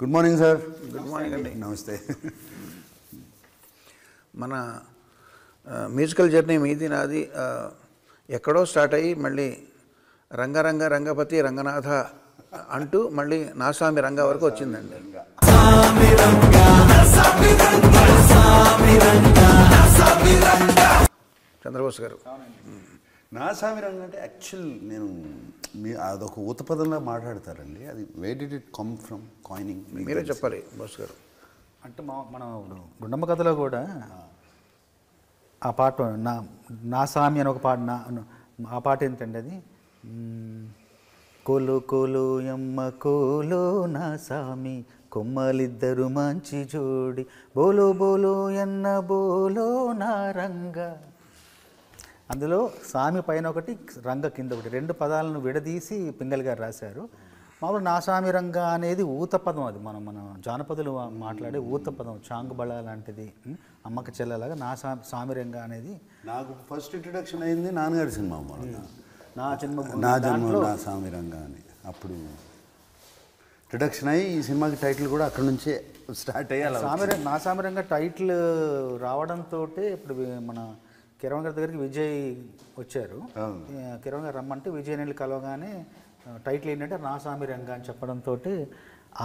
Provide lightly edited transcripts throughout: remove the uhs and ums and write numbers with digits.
Good morning sir. Good morning అండి. నమస్తే. మన మ్యూజికల్ జర్నీ మీది నాది ఎక్కడో స్టార్ట్ అయ్యి మళ్ళీ రంగరంగ రంగపతి రంగనాథ అంటూ మళ్ళీ నాసామి రంగ వరకు వచ్చిందండి. చంద్రబోస్ గారు, నాసామి రంగ అంటే యాక్చువల్ నేను అదొక ఊత పదంలో మాట్లాడతారండి. అది where did it come from coining? మీరే చెప్పాలి బోస్ గారు. అంటే మనం గుండమ్మ కథలో కూడా ఆ పాట నా సామి అని ఒక పాట, ఆ పాట ఏంటండి అది? కోలు కోలు ఎమ్మ కోలు నా సామి కొమ్మలిద్దరు మంచి జోడి బోలో బోలో ఎన్న బోలో నా రంగ. అందులో సామి పైన ఒకటి రంగ కింద ఒకటి, రెండు పదాలను విడదీసి పింగళి గారు రాశారు. మామూలు నా సామి రంగ అనేది ఊత పదం. అది మన జానపదులు మాట్లాడే ఊత పదం, చాంగుబళ లాంటిది, అమ్మక చెల్లెలాగా నా సామి రంగ అనేది. నాకు ఫస్ట్ ఇంట్రడక్షన్ అయింది నాన్నగారి సినిమా నా జన్మ నా సామి రంగ అని. అప్పుడు ఇంట్రడక్షన్ అయ్యి ఈ సినిమాకి టైటిల్ కూడా అక్కడ నుంచే స్టార్ట్ అయ్యి నా సామి రంగ టైటిల్ రావడంతో ఇప్పుడు మన కిరణ్ గారి దగ్గరికి విజయ్ వచ్చారు. కిరణ్ గారు రమ్మంటే విజయ్ వెళ్ళి కలవగానే టైటిల్ ఏంటంటే నా సామి రంగ అని చెప్పడంతో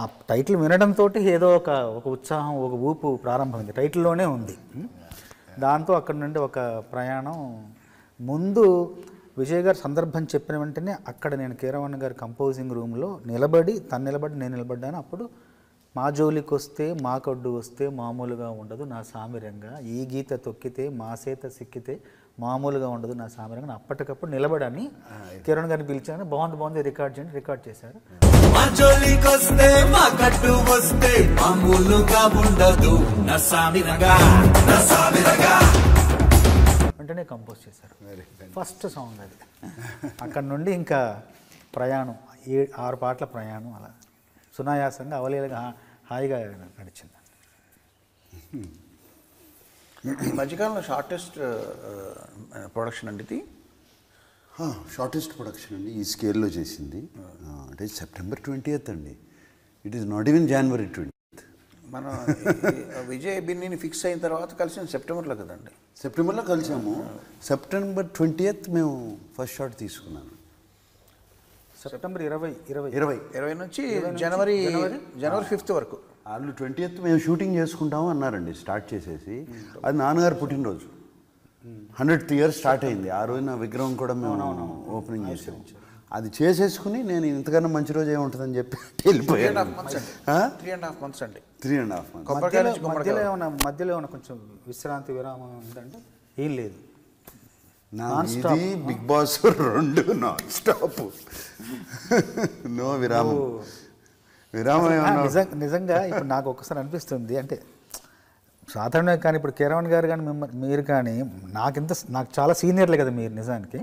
ఆ టైటిల్ వినడంతో ఏదో ఒక ఉత్సాహం, ఒక ఊపు ప్రారంభమైంది. టైటిల్లోనే ఉంది. దాంతో అక్కడ నుండి ఒక ప్రయాణం. ముందు విజయ్ గారు సందర్భం చెప్పిన వెంటనే అక్కడ నేను కీరవాణి గారి కంపోజింగ్ రూమ్లో నిలబడి, తను నిలబడి నేను నిలబడ్డాను. అప్పుడు మా జోలికి వస్తే మా కొడ్డు వస్తే మామూలుగా ఉండదు నా సామిరంగా, ఈ గీత తొక్కితే మా సేత సిక్కితే మామూలుగా ఉండదు నా సామిరంగా. అప్పటికప్పుడు నిలబడని కిరణ్ గారిని పిలిచాను. బాగుంది రికార్డ్ చేయండి, రికార్డ్ చేశారు. మా జోలికి వస్తే మా కట్టు వస్తే మామూలుగా ఉండదు నా సామిరంగా, నా సామిరంగా వెంటనే కంపోజ్ చేశారు. ఫస్ట్ సాంగ్ అది. అక్కడ నుండి ఇంకా ప్రయాణం 6 పాటల ప్రయాణం అలా సునాయాసంగా అవలీలగా హాయిగా నడిచింది. ఈ మధ్యకాలంలో షార్టెస్ట్ ప్రొడక్షన్ అండి ఇది. షార్టెస్ట్ ప్రొడక్షన్ అండి ఈ స్కేల్లో చేసింది. అంటే సెప్టెంబర్ 20th అండి. It is not even January 20th. మనం విజయ్ బిన్నీని ఫిక్స్ అయిన తర్వాత కలిసిన సెప్టెంబర్లో కదండి. సెప్టెంబర్లో కలిసాము. సెప్టెంబర్ 20th మేము ఫస్ట్ షాట్ తీసుకున్నాను. సెప్టెంబర్ 20 నుంచి జనవరి 5th వరకు. వాళ్ళు 20th మేము షూటింగ్ చేసుకుంటాము అన్నారండి స్టార్ట్ చేసేసి. అది నాన్నగారు పుట్టినరోజు, 100th year స్టార్ట్ అయింది. ఆ రోజున విగ్రహం కూడా మేము ఓపెనింగ్ చేసాము. అది చేసేసుకుని నేను ఇంతకన్నా మంచి రోజు ఏముంటుందని చెప్పి వెళ్ళిపోయాను. 3.5 months అండి. 3.5 months. మధ్యలో ఏమైనా కొంచెం విశ్రాంతి విరామం ఉందంటే ఏం లేదు. ఇది Bigg Boss 2 non stop, no విరామం. నిజంగా ఇప్పుడు నాకు ఒక్కసారి అనిపిస్తుంది, అంటే సాధారణంగా కానీ ఇప్పుడు కిరణ్ గారు కానీ మీరు కానీ నాకు చాలా సీనియర్లే కదా మీరు. నిజానికి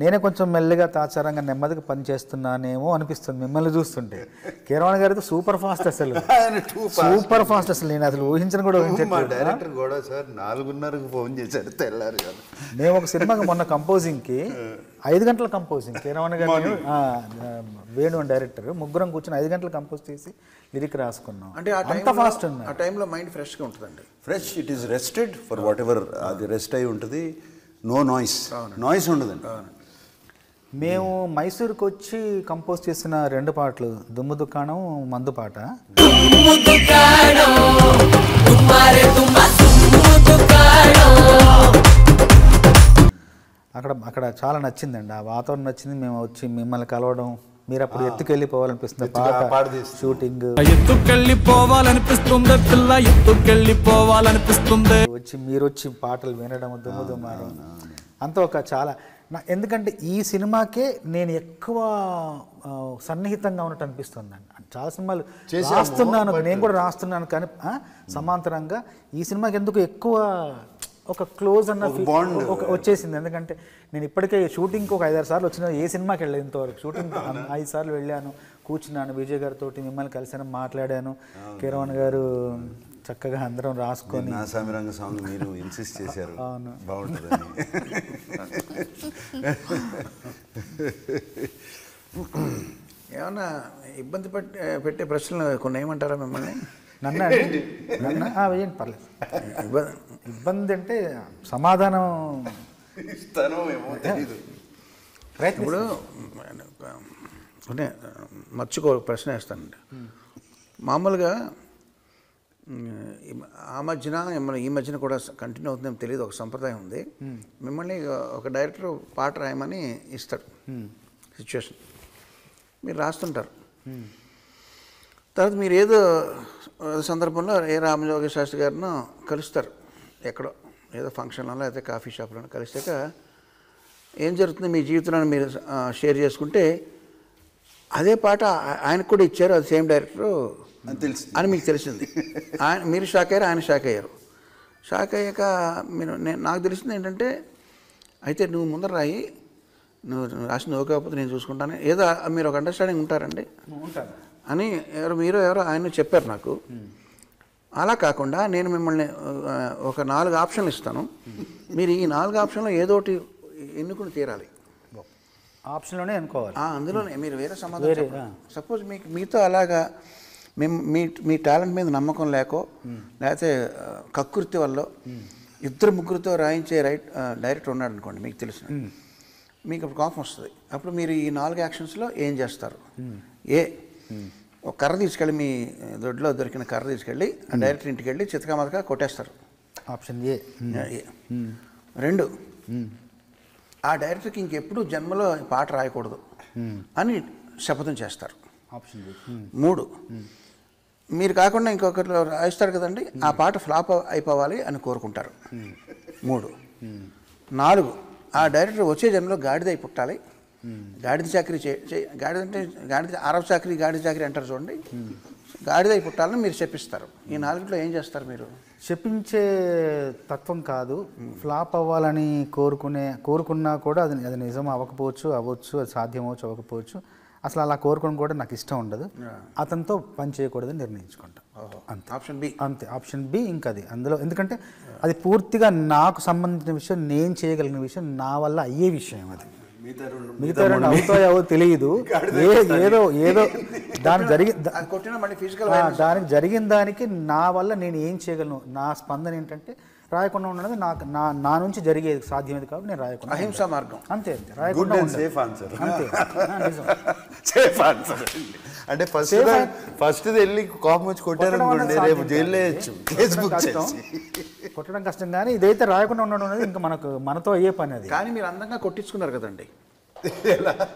నేనే కొంచెం మెల్లిగా తాచారంగా నెమ్మదిగా పని చేస్తున్నానేమో అనిపిస్తుంది మిమ్మల్ని చూస్తుంటే. కిరణ్ గారితో సూపర్ ఫాస్ట్, అసలు సూపర్ ఫాస్ట్. అసలు నేను అసలు ఊహించను కూడా ఊహించట్లేదు. డైరెక్టర్ కూడా సార్ 4:30కు ఫోన్ చేశాడు తెల్లారు కదా. మేము ఒక సినిమాకి మొన్న కంపోజింగ్కి 5 గంటల కంపోజింగ్, కిరణ్ గారు వేణు డైరెక్టర్ ముగ్గురం కూర్చొని 5 గంటలు కంపోజ్ చేసి లిరిక్ రాసుకున్నాం. అంటే అంత ఫాస్ట్ ఉంది. ఆ టైంలో మైండ్ ఫ్రెష్గా ఉంటుందండి. Fresh, it is rested for what ever. అది రెస్ట్ అయి ఉంటుంది. నో నాయిస్ ఉండదండి. మేము మైసూరుకు వచ్చి కంపోజ్ చేసిన 2 పాటలు, దుమ్ము దుకాణం, మందు పాట. అక్కడ చాలా నచ్చిందండి, ఆ వాతావరణం నచ్చింది. మేము వచ్చి మిమ్మల్ని కలవడం, మీరు అప్పుడు ఎత్తుకెళ్ళిపోవాలనిపిస్తుంది పాట షూటింగ్, ఎత్తుకెళ్ళిపోవాలనిపిస్తుంది పిల్ల, ఎత్తుకెళ్ళిపోవాలనిపిస్తుంది. మీరు వచ్చి పాటలు వినడం, దుమ్ము దుమ్మారం అంతా ఒక చాలా. ఎందుకంటే ఈ సినిమాకే నేను ఎక్కువ సన్నిహితంగా ఉన్నట్టు అనిపిస్తుంది అండి. చాలా సినిమాలు రాస్తున్నాను, నేను కూడా రాస్తున్నాను, కానీ సమాంతరంగా ఈ సినిమాకి ఎందుకు ఎక్కువ ఒక క్లోజ్ అన్న వచ్చేసింది. ఎందుకంటే నేను ఇప్పటికే షూటింగ్కి ఒక 5-6 సార్లు వచ్చిన, ఏ సినిమాకి వెళ్ళలేదు ఇంతవరకు. షూటింగ్ 5 సార్లు వెళ్ళాను, కూర్చున్నాను, విజయ్ గారితో మిమ్మల్ని కలిసాను, మాట్లాడాను. కిరణ్ గారు చక్కగా అందరం రాసుకొని నా సామిరంగ సాంగ్ మీరు ఇన్సిస్ట్ చేశారు, బాగుంటుందని. ఏమన్నా ఇబ్బంది పెట్టే ప్రశ్నలు కొన్ని ఏమంటారా మిమ్మల్ని? నన్ను వేయండి పర్లేదు. ఇబ్బంది అంటే సమాధానం ఇప్పుడు అంటే మర్చికో ప్రశ్న వేస్తానండి. మామూలుగా ఆ మధ్యన ఈ మధ్యన కూడా కంటిన్యూ అవుతుందేమో తెలియదు, ఒక సంప్రదాయం ఉంది. మిమ్మల్ని ఒక డైరెక్టర్ పాట రాయమని ఇస్తాడు సిచ్యువేషన్, మీరు రాస్తుంటారు. తర్వాత మీరు ఏదో సందర్భంలో రామజోగి శాస్త్రి గారిను కలుస్తారు, ఎక్కడో ఏదో ఫంక్షన్లో అయితే కాఫీ షాప్లో కలిసాక ఏం జరుగుతుంది మీ జీవితంలో మీరు షేర్ చేసుకుంటే అదే పాట ఆయనకు కూడా ఇచ్చారు, అది సేమ్ డైరెక్టరు అని మీకు తెలిసింది. మీరు షాక్ అయ్యారు, ఆయన షాక్ అయ్యారు. షాక్ అయ్యాక నాకు తెలిసింది ఏంటంటే, అయితే నువ్వు ముందర రాయి, నువ్వు రాసి నువ్వు కాకపోతే నేను చూసుకుంటాను, ఏదో మీరు ఒక అండర్స్టాండింగ్ ఉంటారండి అని ఎవరో ఆయన చెప్పారు నాకు. అలా కాకుండా నేను మిమ్మల్ని ఒక 4 ఆప్షన్లు ఇస్తాను, మీరు ఈ 4 ఆప్షన్లో ఏదోటి ఎన్నుకుని తీరాలి. ఆప్షన్లోనే అనుకోవాలి, అందులోనే మీరు వేరే సమాధానం. సపోజ్ మీతో అలాగా మీ టాలెంట్ మీద నమ్మకం లేకో లేకపోతే కకృతి వల్ల 2-3తో రాయించే డైరెక్టర్ ఉన్నాడు అనుకోండి, మీకు తెలిసిన, మీకు అప్పుడు కోపం వస్తుంది. అప్పుడు మీరు ఈ 4 యాక్షన్స్లో ఏం చేస్తారు? ఒక కర్ర తీసుకెళ్ళి, మీ దొడ్లో దొరికిన కర్ర తీసుకెళ్ళి ఆ డైరెక్టర్ ఇంటికి వెళ్ళి చితకామతగా కొట్టేస్తారు. Option A. 2, ఆ డైరెక్టర్కి ఇంకెప్పుడు జన్మలో పాట రాయకూడదు అని శపథం చేస్తారు. ఆప్షన్ 3, మీరు కాకుండా ఇంకొకరు రాయిస్తారు కదండి, ఆ పాట ఫ్లాప్ అయిపోవాలి అని కోరుకుంటారు. 3, 4, ఆ డైరెక్టర్ వచ్చే జన్మలో గాడిద అయి పుట్టాలి, గాడిద చాకరీ గాడిద అంటే అరబ్ చాకరీ గాడిద చాకరీ అంటారు చూడండి, గాడిద అయి పుట్టాలని మీరు చెప్పిస్తారు. ఈ 4లో ఏం చేస్తారు మీరు? చెప్పించే తత్వం కాదు, ఫ్లాప్ అవ్వాలని కోరుకున్నా కూడా అది నిజం అవ్వచ్చు, అది సాధ్యం అవ్వకపోవచ్చు. అసలు అలా కోరుకోవడం కూడా నాకు ఇష్టం ఉండదు, అతనితో పని చేయకూడదని నిర్ణయించుకుంటా. అంతే. Option B. అంతే, ఆప్షన్ బి. ఇంకా అది అందులో, ఎందుకంటే అది పూర్తిగా నాకు సంబంధించిన విషయం, నేను చేయగలిగిన విషయం, నా వల్ల అయ్యే విషయం. అది మిగతా 2 అవుతాయో తెలియదు, ఏదో దానికి జరిగిన దానికి నా వల్ల నేను ఏం చేయగలను, నా స్పందన ఏంటంటే రాయకుండా ఉండదు. నా నుంచి జరిగేది సాధ్యమేది కాబట్టి నేను రాయకుండా, అహింసా మార్గం. అంతే, రాయకుండా సేఫ్ ఆన్సర్. అంతే, సేఫ్ ఆన్సర్. అంటే ఫస్ట్ వెళ్ళి కోపం వచ్చి కొట్టారనుకోండి, రేపు జైల్లో వేయచ్చు, కొట్టడం కష్టం. కానీ ఇదైతే రాయకుండా ఉండడం అనేది ఇంకా మనతో అయ్యే పని. అది కానీ మీరు అందంగా కొట్టించుకున్నారు కదండి,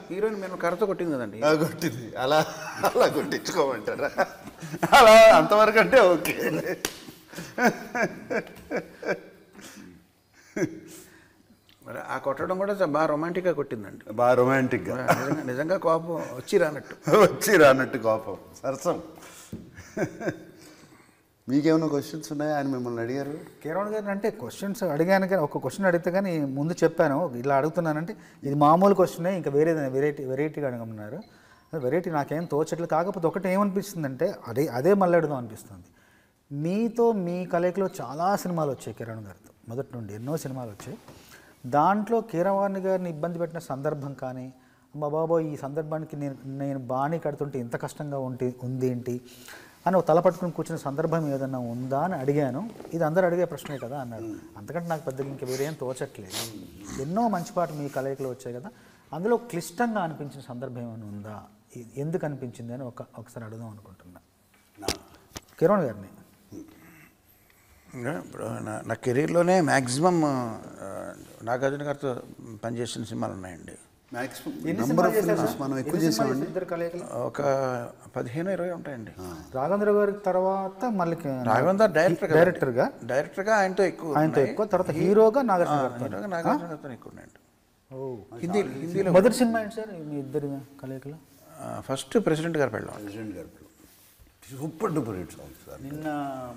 హీరోయిన్ మేము కర్రతో కొట్టింది కదండి. కొట్టింది, అలా కొట్టించుకోమంటారా? అలా అంతవరకు అంటే ఓకే. మరి ఆ కొట్టడం కూడా బాగా రొమాంటిక్గా కొట్టిందండి, బాగా రొమాంటిక్గా. నిజంగా కోపం వచ్చి రానట్టు కోపం సరసం. మీకేమైనా క్వశ్చన్స్ ఉన్నాయా? ఆయన మిమ్మల్ని అడిగారు కీరవాణి గారిని. అంటే క్వశ్చన్స్ అడిగాను కానీ ఒక క్వశ్చన్ అడిగితే కానీ ముందు చెప్పాను ఇలా అడుగుతున్నానంటే ఇది మామూలు క్వశ్చనే, ఇంకా వెరైటీగా అడగమన్నారు. వెరైటీ నాకేం తోచట్లేదు. కాకపోతే ఒకటి ఏమనిపిస్తుందంటే అదే మళ్ళీ అడుగుదాం అనిపిస్తుంది. మీతో మీ కలయికలో చాలా సినిమాలు వచ్చాయి కీరవాణి గారితో, మొదటి నుండి ఎన్నో సినిమాలు వచ్చాయి. దాంట్లో కీరవాణి గారిని ఇబ్బంది పెట్టిన సందర్భం కానీ, మా బాబోయ్ ఈ సందర్భానికి నేను బాణీ కడుతుంటే ఇంత కష్టంగా ఉంది ఏంటి అని ఒక తలపట్టుకుని కూర్చున్న సందర్భం ఏదన్నా ఉందా అని అడిగాను. ఇది అందరూ అడిగే ప్రశ్నే కదా అన్నాడు. అంతకంటే నాకు పెద్దగా ఇంకా వేరేం తోచట్లేదు. ఎన్నో మంచి పాటలు మీ కలయికలో వచ్చాయి కదా, అందులో క్లిష్టంగా అనిపించిన సందర్భం ఏమైనా ఉందా, ఎందుకు అనిపించింది అని ఒకసారి అడుగుదాం అనుకుంటున్నా కీరవాణి గారిని. ఇప్పుడు నా కెరీర్లోనే మ్యాక్సిమం నాగార్జున గారితో పనిచేసిన సినిమాలు ఉన్నాయండి. మనం ఎక్కువ చేసామండి, ఒక 15-20 ఉంటాయండి. రాఘవేంద్ర గారి తర్వాత మళ్ళీ రాఘవేంద్ర డైరెక్టర్గా ఆయనతో ఎక్కువ, తర్వాత హీరోగా నాగార్జున గారితో ఎక్కువ ఉన్నాయండి. హిందీలో మొదటి సినిమా ఏంటి సార్ మీ ఇద్దరి కలయికలో? ఫస్ట్ ప్రెసిడెంట్ గారు పెళ్ళాం. Super duper hit song sir. నిన్న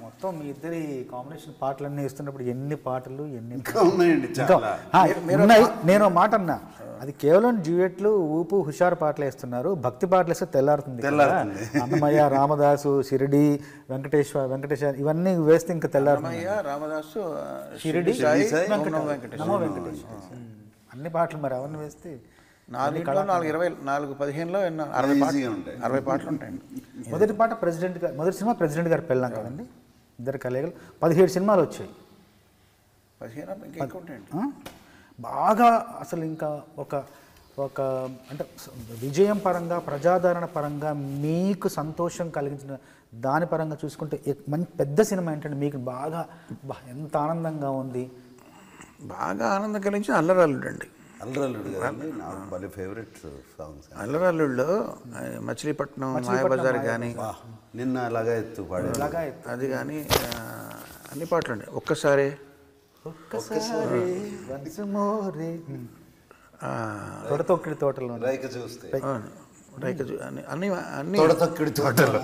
మొత్తం మీ ఇద్దరి కాంబినేషన్ పాటలన్నీ ఇస్తున్నప్పుడు ఎన్ని పాటలు ఉన్నాయండి. నేను మాట అన్నా, అది కేవలం డ్యూయెట్లు ఊపు హుషారు పాటలు వేస్తున్నారు, భక్తి పాటలు వేస్తే తెల్లారుతుంది. అన్నమయ్య, రామదాసు, షిరిడి, వెంకటేశ్వర ఇవన్నీ వేస్తే ఇంకా తెల్లారుతుంది. రామదాసు, షిరిడి, నమో వెంకటేశ్వర అన్ని పాటలు మరి అవన్నీ వేస్తే 4 15లో 60 Easy-గా ఉంటాయి. 60 పాటలు ఉంటాయండి. మొదటి పాట మొదటి సినిమా ప్రెసిడెంట్ గారు పెళ్ళాం కదండి, ఇద్దరు కలయికలు 17 సినిమాలు వచ్చాయి. 15 ఇంకా ఎక్కువ ఉంటాయండి. బాగా అసలు ఇంకా ఒక అంటే విజయం పరంగా, ప్రజాదరణ పరంగా మీకు సంతోషం కలిగించిన దాని పరంగా చూసుకుంటే మంచి పెద్ద సినిమా ఏంటంటే మీకు బాగా ఎంత ఆనందంగా ఉంది? బాగా ఆనందం కలిగించిన అల్లరల్లుడు అండి. అల్లరల్లుడు కదండి నాకు భలే ఫేవరెట్ సాంగ్స్. అల్లరల్లుడులో మచిలీపట్నం మాయాబజార్ కానీ, నిన్న అలాగా ఎత్తు పాడే అది కానీ అన్ని పాటలు అండి. ఒక్కసారి తొడతొక్కిడి తోటలో రైక చూస్తే అన్ని అన్ని తొడతొక్కిడి తోటలో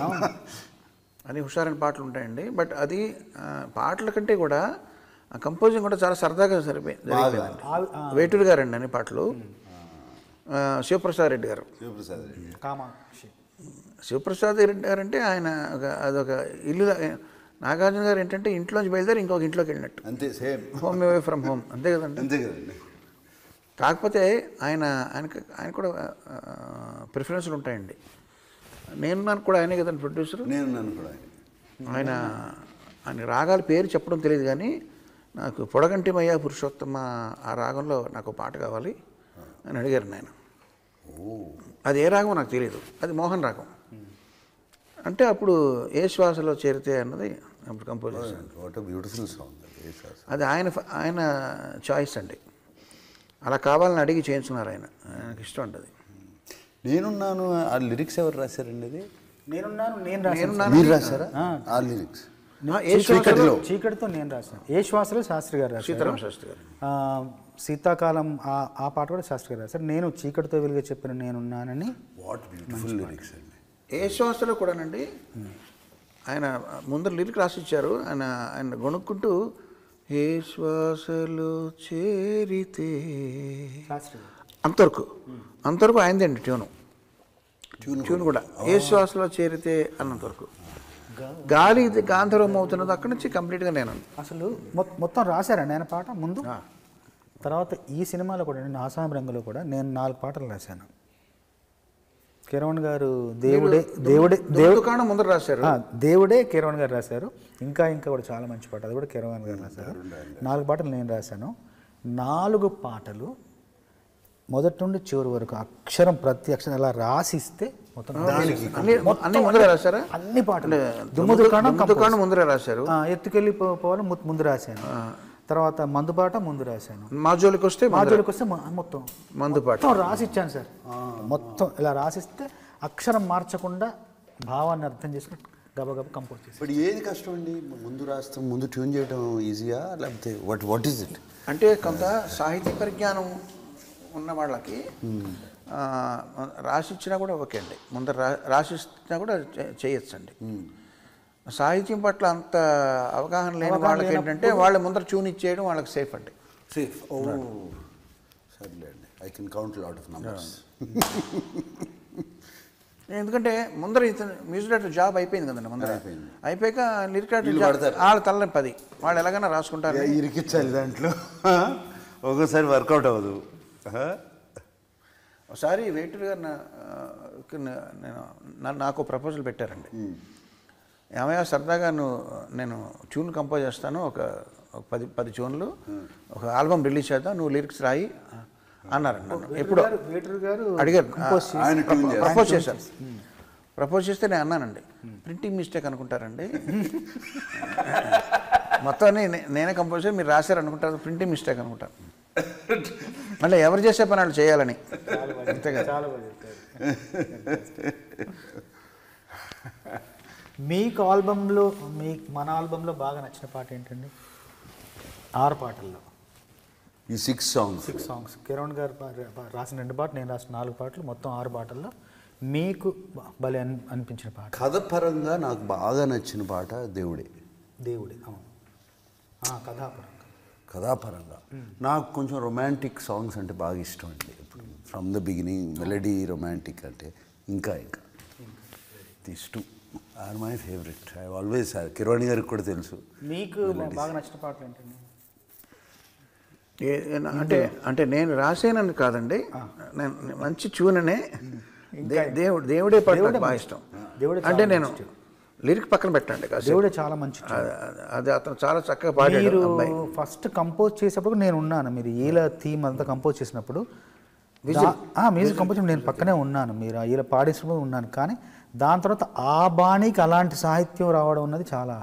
అన్ని హుషారైన పాటలు ఉంటాయండి. బట్ అది పాటల కంటే కూడా కంపోజింగ్ కూడా చాలా సరదాగా జరిగిపోయింది. వేటూరు గారు అండి అన్ని పాటలు. శివప్రసాద్ రెడ్డి గారు, కామాక్షి శివప్రసాద్ రెడ్డి గారు అంటే ఆయన అదొక ఇల్లు. నాగార్జున గారు ఏంటంటే ఇంట్లోంచి బయలుదేరి ఇంకొక ఇంట్లోకి వెళ్ళినట్టు, అంతే same home away from home, అంతే కదండి. అంతే కదండి. కాకపోతే ఆయన కూడా ప్రిఫరెన్స్లు ఉంటాయండి. నాకు కూడా ఆయనే కదండి ప్రొడ్యూసర్. నేను కూడా ఆయన రాగాల పేరు చెప్పడం తెలియదు కానీ నాకు పొడగంటిమయ్య పురుషోత్తమ ఆ రాగంలో నాకు పాట కావాలి అని అడిగారు ఆయన. అది ఏ రాగం నాకు తెలియదు, అది మోహన్ రాగం. అంటే అప్పుడు ఏ శ్వాసలో చేరితే అన్నది అప్పుడు కంపోజ్ చేశాను. What a beautiful song. అది ఆయన చాయిస్ అండి. అలా కావాలని అడిగి చేయించుకున్నారు ఆయనకి ఇష్టం ఉంటుంది. నేనున్నాను ఆ లిరిక్స్ ఎవరు రాశారండి? అది నేనున్నాను మీరు రాశారా ఆ లిరిక్స్? చీకటితో నేను రాశాను. ఏ శ్వాసలో శాస్త్రి గారు రాశారు, సీతారామ శాస్త్రి గారు. శీతాకాలం ఆ పాట కూడా శాస్త్రి గారు రాశారు. నేను చీకటితో వెలుగు చెప్పిన నేనున్నానని. వాట్ బ్యూటిఫుల్ లిరిక్స్ అండి. ఏ శ్వాసలో కూడానండి ఆయన ముందర లిరిక్ రాసిచ్చారు. ఆయన గొనుక్కుంటూ ఏ శ్వాసలో చేరితే అంతవరకు ఆయనదే అండి ట్యూన్ కూడా. ఏ శ్వాసలో చేరితే అన్నంతవరకు. గాలి గాంధర్వం అవుతున్నది అక్కడి నుంచి కంప్లీట్గా నేను అసలు మొత్తం రాశారండి ఆయన పాట ముందు. తర్వాత ఈ సినిమాలో కూడా నేను ఆసామి రంగులో కూడా నేను 4 పాటలు రాశాను. కిరణ్ గారు దేవుడే ముందర రాశారు. దేవుడే కిరణ్ గారు రాశారు. ఇంకా కూడా చాలా మంచి పాట, అది కూడా కిరణ్ గారు రాశారు. 4 పాటలు నేను రాశాను. 4 పాటలు మొదటి నుండి చివరి వరకు అక్షరం ప్రతి అక్షరం అలా రాసిస్తే మొత్తం అన్ని ముందరే రాశారా? అన్ని పాటలు దుకాణం ముందరే రాశారు. ఎత్తుకెళ్ళి పోవాలి ముందు రాశాను. తర్వాత మందుపాట ముందు రాశాను. మాజోలికి వస్తే మొత్తం మందుపాట రాసి ఇచ్చాను సార్. మొత్తం ఇలా రాసిస్తే అక్షరం మార్చకుండా భావాన్ని అర్థం చేసుకుని గబగబ కంపోజ్ చేసి. ఇప్పుడు ఏది కష్టం అండి? ముందు రాస్తాం, ముందు ట్యూన్ చేయడం ఈజీయా లేకపోతే వాట్ ఈజ్ ఇట్? అంటే కొంత సాహిత్య పరిజ్ఞానం ఉన్న వాళ్ళకి రాసిచ్చినా కూడా ఓకే అండి. ముందర రాసిచ్చినా కూడా చేయొచ్చు అండి. సాహిత్యం పట్ల అంత అవగాహన లేని వాళ్ళకి ఏంటంటే వాళ్ళ ముందర ట్యూన్ ఇచ్చేయడం వాళ్ళకి సేఫ్ అండి. సేఫ్. సర్లే అండి, I can count lot of numbers. ఎందుకంటే ముందర మ్యూజిక్ డైరెక్టర్ జాబ్ అయిపోయింది కదండి. ముందర అయిపోయాక లిరిక్ డైరెక్టర్ వాళ్ళ తల్లని 10 వాళ్ళు ఎలాగైనా రాసుకుంటారు. ఇరికిచ్చాలి దాంట్లో, ఒక్కోసారి వర్కౌట్ అవ్వదు. ఒకసారి వేటూరు గారు నాకు ప్రపోజల్ పెట్టారండి. ఏమయ్య సరదాగా నేను ట్యూన్ కంపోజ్ చేస్తాను, ఒక 10 ట్యూన్లు, ఒక ఆల్బమ్ రిలీజ్ చేద్దాం, నువ్వు లిరిక్స్ రాయి అన్నారండి. నన్ను ఎప్పుడు అడిగారు, ప్రపోజ్ చేస్తే నేను అన్నానండి, ప్రింటింగ్ మిస్టేక్ అనుకుంటారండి, మొత్తాన్ని నేనే కంపోజ్ చేసి మీరు రాశారు అనుకుంటారు, ప్రింటింగ్ మిస్టేక్ అనుకుంటారు, మళ్ళీ ఎవరు చేసే పని వాళ్ళు చేయాలని. అంతే కదా. మీకు ఆల్బంలో మన ఆల్బంలో బాగా నచ్చిన పాట ఏంటండి? 6 పాటల్లో ఈ 6 సాంగ్స్ కిరణ్ గారు రాసిన 2 పాటలు, నేను రాసిన 4 పాటలు, మొత్తం 6 పాటల్లో మీకు భలే అనిపించిన పాట? కథ పరంగా నాకు బాగా నచ్చిన పాట దేవుడే. అవును. కథాపరంగా నాకు కొంచెం రొమాంటిక్ సాంగ్స్ అంటే బాగా ఇష్టం అండి. ఇప్పుడు from the beginning melody romantic అంటే ఇంకా these 2 are my favourite. I always Kiran గారికి కూడా తెలుసు. మీకు బాగా నచ్చిన పాటలు ఏంటండి? అంటే నేను రాసేనని కాదండి, నేను మంచి ట్యూననే దేవుడే పాట నాకు బాగా ఇష్టం. అంటే నేను లిరిక్ పక్కన పెట్టండి, దేవుడే చాలా మంచి. అది అతను చాలా చక్కగా పాడాడు. మీరు ఫస్ట్ కంపోజ్ చేసేటప్పుడు నేను ఉన్నాను, మీరు ఈల థీమ్ అంతా కంపోజ్ చేసినప్పుడు మ్యూజిక్ కంపోజ్ నేను పక్కనే ఉన్నాను, మీరు ఈల పాడేసినప్పుడు ఉన్నాను. కానీ దాని తర్వాత ఆ బాణీకి అలాంటి సాహిత్యం రావడం ఉన్నది చాలా.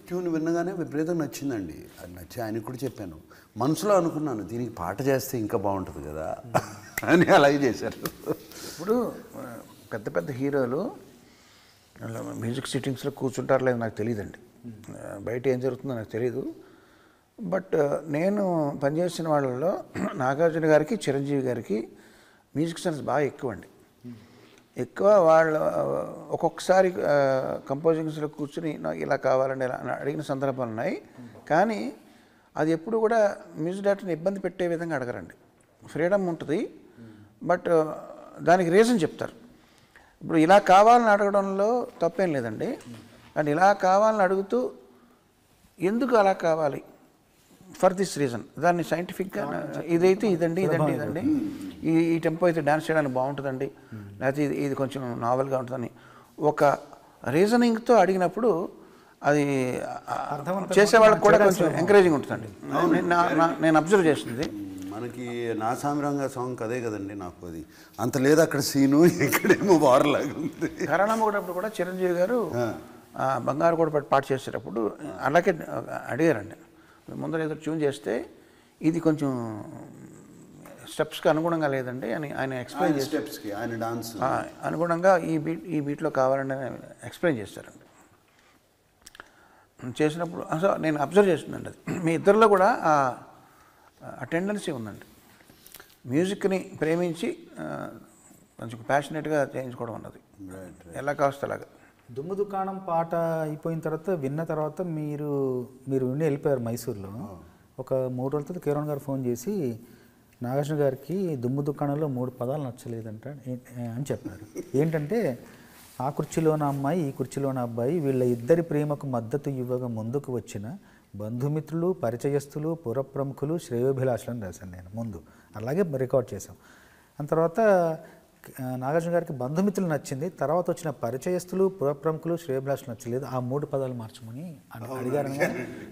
ట్యూన్ విన్నగానే విపరీతంగా నచ్చిందండి. అది నచ్చి ఆయనకు కూడా చెప్పాను, మనసులో అనుకున్నాను దీనికి పాట చేస్తే ఇంకా బాగుంటుంది కదా అని అలాగే చేశారు. ఇప్పుడు పెద్ద పెద్ద హీరోలు మ్యూజిక్ సిట్టింగ్స్లో కూర్చుంటారు లేదు నాకు తెలియదండి, బయట ఏం జరుగుతుందో నాకు తెలియదు. బట్ నేను పనిచేసిన వాళ్ళలో నాగార్జున గారికి చిరంజీవి గారికి మ్యూజిక్ సెన్స్ బాగా ఎక్కువ అండి. ఎక్కువ వాళ్ళు ఒక్కొక్కసారి కంపోజింగ్స్లో కూర్చుని నాకు ఇలా కావాలండి ఇలా అడిగిన సందర్భాలు ఉన్నాయి. కానీ అది ఎప్పుడు కూడా మ్యూజిక్ డైరెక్టర్ని ఇబ్బంది పెట్టే విధంగా అడగరండి, ఫ్రీడమ్ ఉంటుంది. బట్ దానికి రీజన్ చెప్తారు. ఇప్పుడు ఇలా కావాలని అడగడంలో తప్పేం లేదండి, కానీ ఇలా కావాలని అడుగుతూ ఎందుకు అలా కావాలి ఫర్ దిస్ రీజన్, దాన్ని సైంటిఫిక్గా ఇదైతే ఇదండి ఇదండి ఇదండి ఈ టెంపో అయితే డ్యాన్స్ చేయడానికి బాగుంటుందండి, లేకపోతే ఇది కొంచెం నావెల్గా ఉంటుందని ఒక రీజనింగ్తో అడిగినప్పుడు అది చేసేవాళ్ళకి కూడా కొంచెం ఎంకరేజింగ్ ఉంటుందండి. నేను అబ్జర్వ్ చేసింది. మనకి నా సామిరంగా సాంగ్ అదే కదండి, నాకు అది అంత లేదు అక్కడ సీను, ఇక్కడేమో వారలాగా ఉంది. కరణమ్మ కూడా చిరంజీవి గారు బంగారు కూడా పాట చేసేటప్పుడు అలాగే అడిగారండి, ముందర ఏదో ట్యూన్ చేస్తే ఇది కొంచెం స్టెప్స్కి అనుగుణంగా లేదండి అని ఆయన ఎక్స్ప్లెయిన్ చేసి స్టెప్స్కి ఆయన డాన్స్ అనుగుణంగా ఈ బీట్లో కావాలని ఎక్స్ప్లెయిన్ చేస్తారండి. చేసినప్పుడు అసలు నేను అబ్జర్వ్ చేస్తుందండి, అది మీ ఇద్దరిలో కూడా ఆ టెండెన్సీ ఉందండి, మ్యూజిక్ని ప్రేమించి కొంచెం ప్యాషనెట్గా చేయించుకోవడం అన్నది ఎలా కాస్త అలాగా. దుమ్ము దుకాణం పాట అయిపోయిన తర్వాత విన్న తర్వాత మీరు విని వెళ్ళిపోయారు మైసూర్లో. ఒక 3 రోజుల తర్వాత కిరణ్ గారు ఫోన్ చేసి నాగార్జున గారికి దుమ్ము దుకాణంలో 3 పదాలు నచ్చలేదంట అని చెప్పారు. ఏంటంటే ఆ కుర్చీలోన అమ్మాయి ఈ కుర్చీలోన అబ్బాయి వీళ్ళ ఇద్దరి ప్రేమకు మద్దతు ఇవ్వగా ముందుకు వచ్చిన బంధుమిత్రులు పరిచయస్తులు పురప్రముఖులు శ్రేయోభిలాషులను రాశాను నేను ముందు, అలాగే రికార్డ్ చేశాం. ఆ తర్వాత నాగార్జున గారికి బంధుమిత్రులు నచ్చింది, తర్వాత వచ్చిన పరిచయస్తులు పురప్రముఖులు శ్రేయోభిలాషులు నచ్చలేదు, ఆ 3 పదాలు మార్చమని అడిగారని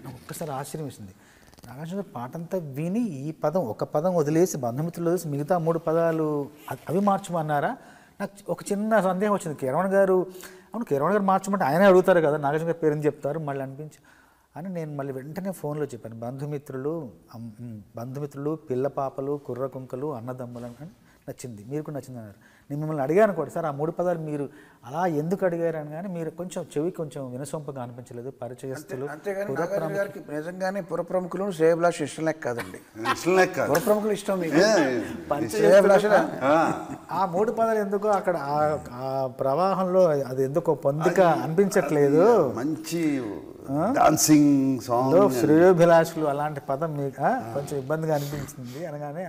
నాకు ఒక్కసారి ఆశ్చర్యం వేసింది. నాగార్జున గారు పాట అంతా విని ఈ పదం ఒక పదం వదిలేసి బంధుమిత్రులు వదిలేసి మిగతా 3 పదాలు అవి మార్చమన్నారా? నాకు ఒక చిన్న సందేహం వచ్చింది. కిరణ్ గారు మార్చమంటే ఆయనే అడుగుతారు కదా, నాగార్జున గారి పేరుని చెప్తారు మళ్ళీ అనిపించి అని నేను మళ్ళీ వెంటనే ఫోన్లో చెప్పాను, బంధుమిత్రులు పిల్ల పాపలు కుర్ర కుంకలు అన్నదమ్ములు అని నచ్చింది, మీరు కూడా నచ్చింది అన్నారు. నేను మిమ్మల్ని అడిగాను కూడా, సార్ ఆ 3 పదాలు మీరు అలా ఎందుకు అడిగారని, కానీ మీరు కొంచెం చెవి కొంచెం వినసొంపగా అనిపించలేదు. పరిచయస్తులు నిజంగానే పురప్రముఖులు శ్రేయోభిలాష్ ఇష్టం లేక కాదండి, పురప్రముఖులు ఇష్టం ఆ 3 పదాలు ఎందుకో అక్కడ ఆ ప్రవాహంలో అది ఎందుకో పొందిక అనిపించట్లేదు. మంచి డాన్సింగ్ సాంగ్ శ్రేయోభిలాషులు అలాంటి పదం మీకు కొంచెం ఇబ్బందిగా అనిపించింది అనగానే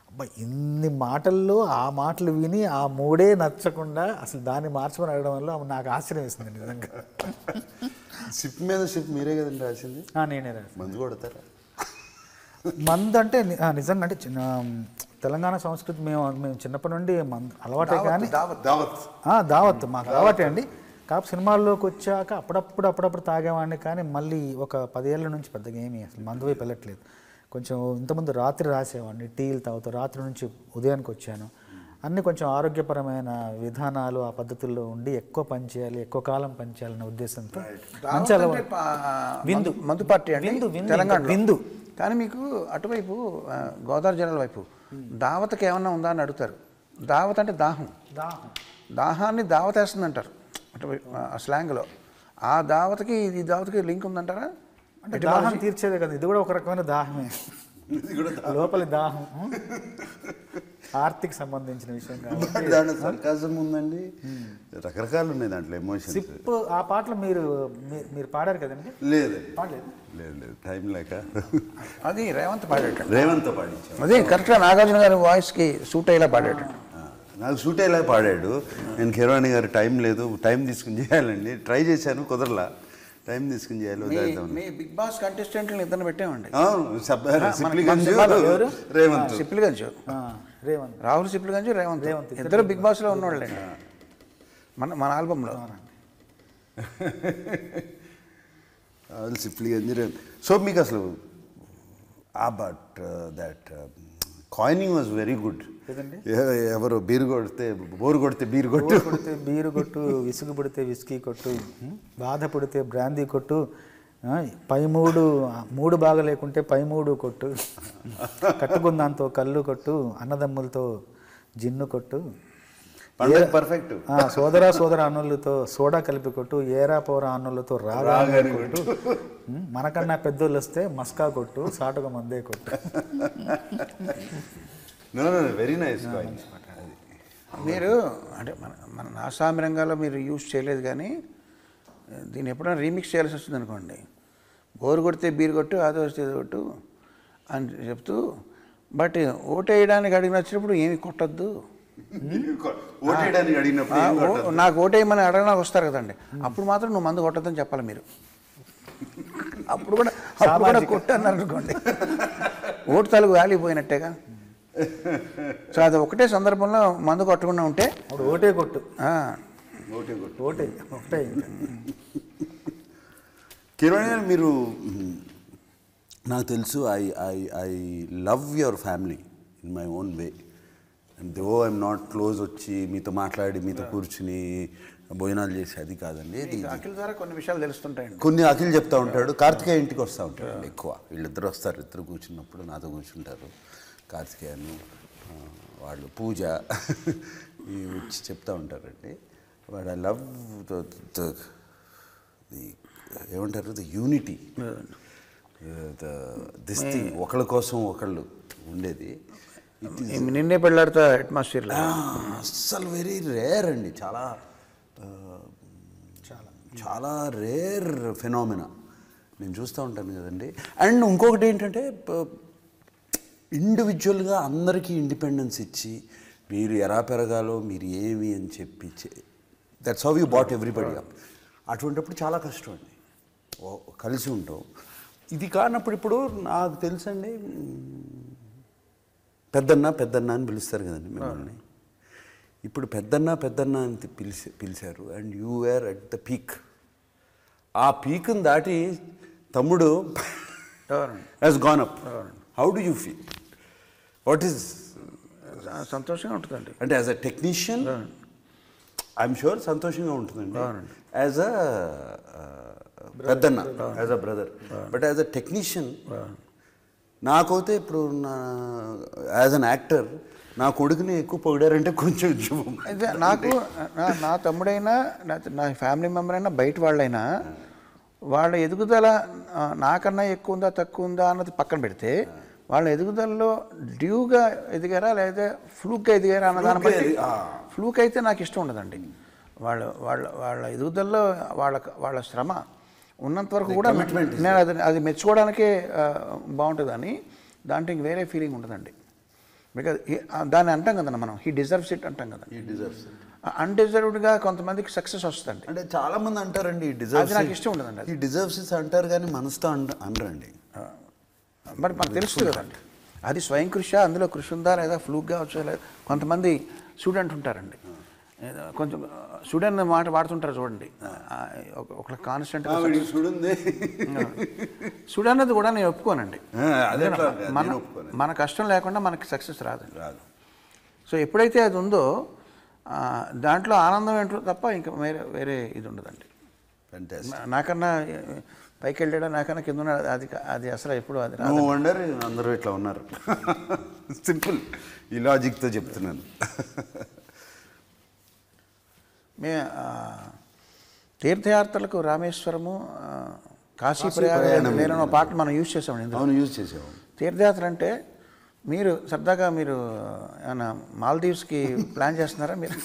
అబ్బా ఇన్ని మాటల్లో ఆ మాటలు విని ఆ 3 నచ్చకుండా అసలు దాన్ని మార్చమని అడగడం వల్ల నాకు ఆశ్చర్యం వేసింది నిజంగా. సిప్ మీద సిప్ మీరే కదండి రాసింది? నేనే రాసి. మందు కొడతారా? మందు అంటే నిజంగా అంటే తెలంగాణ సంస్కృతి మేము చిన్నప్పటి నుండి అలవాటే, కానీ దావత్ మాకు అలవాటే అండి. కాకపోతే సినిమాల్లోకి వచ్చాక అప్పుడప్పుడు తాగేవాడిని, కానీ మళ్ళీ ఒక 10 ఏళ్ళ నుంచి పెద్దగా ఏమీ అసలు మందు వైపు వెళ్ళట్లేదు. కొంచెం ఇంతకుముందు రాత్రి రాసేవాడిని, టీలు తాగుతూ రాత్రి నుంచి ఉదయానికి వచ్చాను. అన్నీ కొంచెం ఆరోగ్యపరమైన విధానాలు ఆ పద్ధతుల్లో ఉండి ఎక్కువ పనిచేయాలి, ఎక్కువ కాలం పనిచేయాలనే ఉద్దేశంతో మంచి విందు మందు పార్టీ అండి తెలంగాణ విందు. కానీ మీకు అటువైపు గోదావరి జిల్లాల వైపు దావతకి ఏమన్నా ఉందా అని అడుగుతారు. దావత్ అంటే దాహాన్ని దావతేస్తుంది అంటారు అటువైపు ఆ స్లాంగ్లో. ఆ దావతకి ఈ దావతకి లింక్ ఉందంటారా? అంటే దాహం తీర్చేదే కదా, ఇది కూడా ఒక రకమైన దాహమే, లోపలి దాహం ఆర్తికి సంబంధించిన విషయం కాబట్టి దాంట్లో సర్కాజం ఉందండి, రకరకాలు ఉన్నాయి దాంట్లో ఎమోషన్స్. సిప్ ఆ పాటలు మీరు పాడారు కదండి? లేదు టైం లేక అది రేవంత్ పాడాడు, రేవంత్ పాడించాడు. అదే కరెక్ట్గా నాగార్జున గారి వాయిస్కి సూట్ అయ్యేలా పాడాడు. నాకు సూట్ అయ్యేలా పాడాడు. నేను కిరణ్ గారు టైం లేదు, టైం తీసుకుని చేయాలండి ట్రై చేశాను, కుదరలా. టైం తీసుకుని చేయాలి మీ వదిలేద్దాం. మీ బిగ్ బాస్ కంటెస్టెంట్లను ఇద్దరు పెట్టామండి. సిప్లిగంజ్ రేవంత్. సిప్లిగంజ్ రేవంత్, రాహుల్ సిప్లిగంజ్, రేవంత్ ఇద్దరు బిగ్ బాస్లో ఉన్నవాళ్ళండి మన ఆల్బంలో. సిప్లిగంజ్ రేవంత్. సో మీకు అసలు but that coining was very good. ఎవరు బీరు కొడితే బోరు కొడితే బీరు కొట్టు, కొడితే బీరు కొట్టు, విసుగు పుడితే విస్కీ కొట్టు, బాధ పుడితే బ్రాందీ కొట్టు, పై మూడు బాగా లేకుంటే పై మూడు కొట్టు, కట్టుకుందాంతో కళ్ళు కొట్టు, అన్నదమ్ములతో జిన్ను కొట్టు, పర్ఫెక్ట్, సోదర అన్నులతో సోడా కలిపి కొట్టు, ఏరా పోరా అన్నులతో రాగా కొట్టు, మనకన్నా పెద్దోళ్ళు వస్తే మస్కా కొట్టు, సాటుగా మందే కొట్టు. Very nice. మీరు అంటే మన నాసామి రంగాల్లో మీరు యూజ్ చేయలేదు, కానీ దీన్ని ఎప్పుడైనా రీమిక్స్ చేయాల్సి వస్తుంది అనుకోండి. బోరు కొడితే బీరు కొట్టు, ఆదో వస్తే కొట్టు అని చెప్తూ, బట్ ఓటేయడానికి వచ్చినప్పుడు ఏమి కొట్టద్దు, నాకు ఓటేయమని అడగడానికి వస్తారు కదండి, అప్పుడు మాత్రం నువ్వు మందు కొట్టద్దని చెప్పాలి మీరు. అప్పుడు కూడా కొట్టు అన్నారు అనుకోండి, ఓటు తాలూకు వాల్యూ పోయినట్టేగా. సో అది ఒకటే సందర్భంలో మందు కొట్టకుండా ఉంటే ఓటే కొట్టు, ఓటే ఒకటే. కిరణ్ గారు, మీరు నాకు తెలుసు I love your family in my own way. And though I'm not close వచ్చి మీతో మాట్లాడి మీతో కూర్చుని భోజనాలు చేసి అది కాదండి. అఖిల్ ద్వారా కొన్ని విషయాలు తెలుస్తుంటాయండి. కొన్ని అఖిల్ చెప్తూ ఉంటాడు, కార్తికేయ ఇంటికి వస్తూ ఉంటాడు ఎక్కువ. వీళ్ళిద్దరు వస్తారు, ఇద్దరు కూర్చున్నప్పుడు నాతో కూర్చుంటారు. కార్తికేయను వాళ్ళు పూజ వచ్చి చెప్తూ ఉంటారండి. వాడు ఐ లవ్ ది ఏమంటారు, ది యూనిటీ, దిస్ థింగ్, ఒకళ్ళ కోసం ఒకళ్ళు ఉండేది. నిన్నే పెళ్ళాడుతా అట్మాస్ఫియర్ అస్సలు వెరీ రేర్ అండి, చాలా చాలా చాలా రేర్ ఫెనామినా నేను చూస్తూ ఉంటాను కదండి. అండ్ ఇంకొకటి ఏంటంటే, ఇండివిజువల్గా అందరికీ ఇండిపెండెన్స్ ఇచ్చి మీరు ఎలా పెరగాలో మీరు ఏమి అని చెప్పి, that's how you bought everybody up. అటువంటిప్పుడు చాలా కష్టం అండి కలిసి ఉంటాం. ఇది కానప్పుడు ఇప్పుడు నాకు తెలుసండి, పెద్దన్న అని పిలుస్తారు కదండి మిమ్మల్ని. ఇప్పుడు పెద్దన్న అని పిలిచారు and you were at the peak. ఆ పీక్ని దాటి తమ్ముడు has gone up. How do you feel? What is? సంతోషంగా ఉంటుందండి. అంటే as a technician I'm sure సంతోషంగా ఉంటుందండి. యాజ్ అ పెద్దన్న, as a brother, but as a technician నాకైతే ఇప్పుడు యాజ్ అన్ యాక్టర్ నా కొడుకుని ఎక్కువ పొగిడారంటే కొంచెం నాకు నా తమ్ముడైనా నా ఫ్యామిలీ మెంబర్ అయినా బయట వాళ్ళైనా వాళ్ళ ఎదుగుదల నాకన్నా ఎక్కువ ఉందా తక్కువ ఉందా అన్నది పక్కన పెడితే, వాళ్ళ ఎదుగుదలలో డ్యూగా ఎదిగారా లేదా ఫ్లూక్గా ఎదిగారా అన్న దాన్ని బట్టి, ఫ్లూక్ అయితే నాకు ఇష్టం ఉండదండి. వాళ్ళ ఎదుగుదలలో వాళ్ళ శ్రమ ఉన్నంత వరకు కూడా నేను అది మెచ్చుకోవడానికే బాగుంటుంది, అని దాంట్లో ఇంక వేరే ఫీలింగ్ ఉండదండి. బికాజ్ దాన్ని అంటాం కదన్నా మనం, హీ డిజర్వ్స్ ఇట్ అంటాం కదా. అన్డిజర్వ్డ్గా కొంతమందికి సక్సెస్ వస్తుంది. అంటే చాలా మంది అంటారండి అది నాకు ఇష్టం ఉండదండి. ఈ డిజర్వ్స్ ఇట్ అంటారు కానీ మనసుతో అనరండి. బట్ మనకు తెలుస్తుంది కదండి, అది స్వయం కృషి, అందులో కృషి ఉందా లేదా ఫ్లూక్గా వచ్చా లేదా. కొంతమంది స్టూడెంట్ ఉంటారండి, కొంచెం స్టూడెంట్ మాట వాడుతుంటారు చూడండి, ఒక కాన్స్టెంట్ స్టూడెంట్ అన్నది కూడా నేను ఒప్పుకోనండి. మన కష్టం లేకుండా మనకి సక్సెస్ రాదు. సో ఎప్పుడైతే అది ఉందో దాంట్లో ఆనందం ఏంటో తప్ప ఇంకా వేరే ఇది ఉండదండి. నాకన్నా పైకి వెళ్ళాడా నాకన్నా కింద ఉన్నాడు, అది అసలు ఎప్పుడు అది రాదు. వండర్ అందరూ ఇట్లా ఉన్నారు. సింపుల్ ఈ లాజిక్తో చెప్తున్నాను. తీర్థయాత్రలకు రామేశ్వరము, కాశీ ప్రయాణం వేరే పాట మనం యూజ్ చేసామండి. అవును, యూజ్ చేసాము. తీర్థయాత్ర అంటే మీరు సరదాగా మీరు ఏమన్నా మాల్దీవ్స్కి ప్లాన్ చేస్తున్నారా మీరు?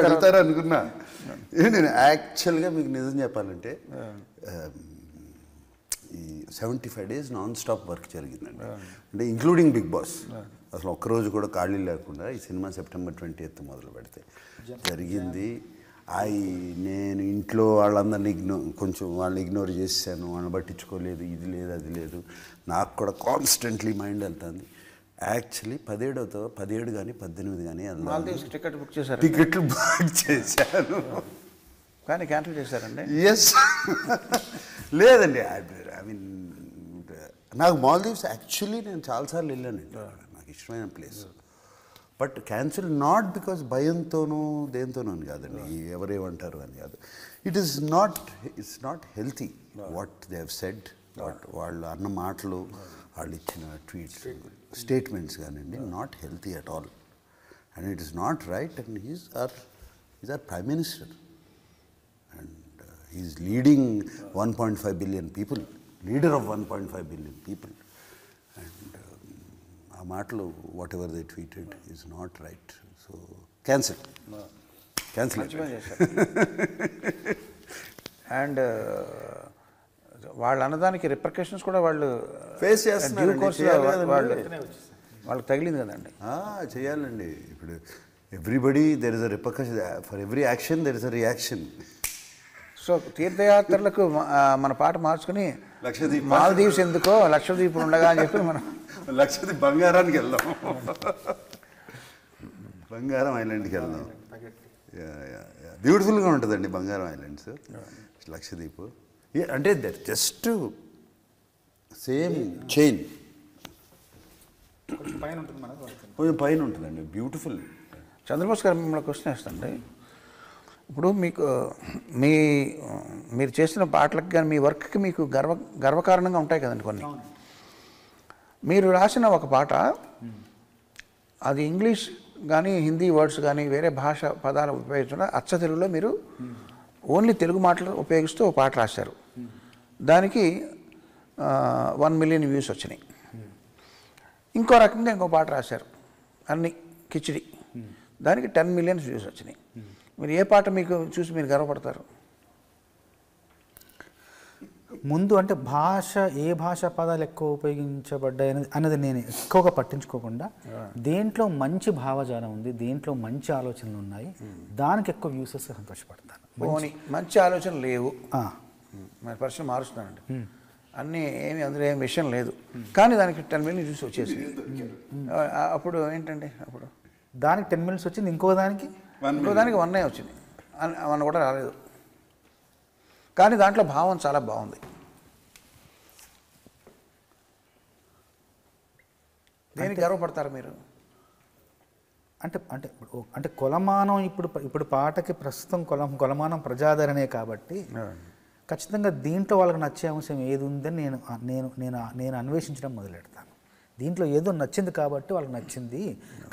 అడుగుతారా అనుకున్నా. నేను యాక్చువల్గా మీకు నిజం చెప్పాలంటే ఈ 75 days నాన్ స్టాప్ వర్క్ జరిగిందండి. అంటే ఇంక్లూడింగ్ బిగ్ బాస్. అసలు ఒక్కరోజు కూడా ఖాళీ లేకుండా ఈ సినిమా September 20th మొదలు పెడితే జరిగింది. నేను ఇంట్లో వాళ్ళందరినీ కొంచెం వాళ్ళని ఇగ్నోర్ చేశాను, వాళ్ళని పట్టించుకోలేదు, ఇది లేదు అది లేదు, నాకు కూడా కాన్స్టెంట్లీ మైండ్ వెళ్తుంది. యాక్చువల్లీ 17 కానీ 18 కానీ మాల్దీవ్స్ టికెట్ బుక్ చేశారు, టికెట్లు బుక్ చేశాను కానీ క్యాన్సిల్ చేశారండి. ఎస్ లేదండి, ఐ మీన్ నాకు మాల్దీవ్స్ యాక్చువల్లీ నేను చాలాసార్లు వెళ్ళానండి, నాకు ఇష్టమైన place. But cancel not because భయంతోనూ దేంతోనూ అని కాదండి, ఎవరేమంటారు అని కాదు. It's not healthy what they have said, వాళ్ళు అన్న మాటలు, వాళ్ళు ఇచ్చిన ట్వీట్స్, స్టేట్మెంట్స్ కానివ్వండి, not healthy at all. And it is not right. And is our prime minister and he is leading 1.5 billion people, leader of 1.5 billion people, and ఆ మాటలు whatever they tweeted is not right. So cancel. And వాళ్ళు అన్నదానికి repercussions కూడా వాళ్ళు face చేస్తున్నారు, వాళ్ళకి తగిలింది కదండి. చేయాలండి. ఇప్పుడు everybody there is a repercussion, for every action there is a reaction. So తీర్థయాత్రలకు మన పాట మార్చుకుని లక్షద్వీప్ మాల్దీవ్స్ ఎందుకో లక్షద్వీప్ ఉండగా అని చెప్పి మనం లక్షద్వీప్ బంగారానికి వెళ్దాం, బంగారం ఐలాండ్కి వెళ్దాం. బ్యూటిఫుల్గా ఉంటుందండి బంగారం ఐలాండ్స్, లక్షద్వీప్. అంటే దట్ జస్ట్ సేమ్ చైన్, కొంచెం పైన ఉంటుందండి, బ్యూటిఫుల్. చంద్రబోస్ గారు మిమ్మల్ని క్వశ్చన్ వేస్తాండి. ఇప్పుడు మీరు చేసిన పాటలకు కానీ మీ వర్క్కి మీకు గర్వకారణంగా ఉంటాయి కదండి కొన్ని. మీరు రాసిన ఒక పాట, అది ఇంగ్లీష్ కానీ హిందీ వర్డ్స్ కానీ వేరే భాష పదాలు ఉపయోగించకుండా అచ్చ తెలుగులో మీరు ఓన్లీ తెలుగు మాటలు ఉపయోగిస్తూ ఒక పాట రాశారు. దానికి 1 మిలియన్ వ్యూస్ వచ్చినాయి. ఇంకో రకంగా ఇంకో పాట రాశారు, అన్ని కిచిడి, దానికి 10 మిలియన్ వ్యూస్ వచ్చినాయి. మీరు ఏ పాట మీకు చూసి మీరు గర్వపడతారు? ముందు అంటే ఏ భాష పదాలు ఎక్కువ ఉపయోగించబడ్డాయి అనేది నేను ఎక్కువగా పట్టించుకోకుండా, దేంట్లో మంచి భావజాలం ఉంది, దేంట్లో మంచి ఆలోచనలు ఉన్నాయి, దానికి ఎక్కువ వ్యూస్ వస్తే సంతోషపడతాను. మంచి ఆలోచన లేవు, మరి ప్రశ్న మారుస్తున్నానండి. అన్నీ ఏమి అందులో ఏం విషయం లేదు, కానీ దానికి 10 మిలియన్ వ్యూస్ వచ్చేసి అప్పుడు ఏంటండి, అప్పుడు దానికి 10 మిలియన్స్ వచ్చింది, ఇంకో దానికి 1 వచ్చింది, 1 కూడా రాలేదు. కానీ దాంట్లో భావం చాలా బాగుంది. దేనికి గర్వపడతారు మీరు? అంటే కొలమానం ఇప్పుడు పాటకి ప్రస్తుతం కొలమానం ప్రజాదరణే కాబట్టి ఖచ్చితంగా దీంట్లో వాళ్ళకి నచ్చే అంశం ఏది ఉందని నేను అన్వేషించడం మొదలెడతాను. దీంట్లో ఏదో నచ్చింది కాబట్టి వాళ్ళకి నచ్చింది,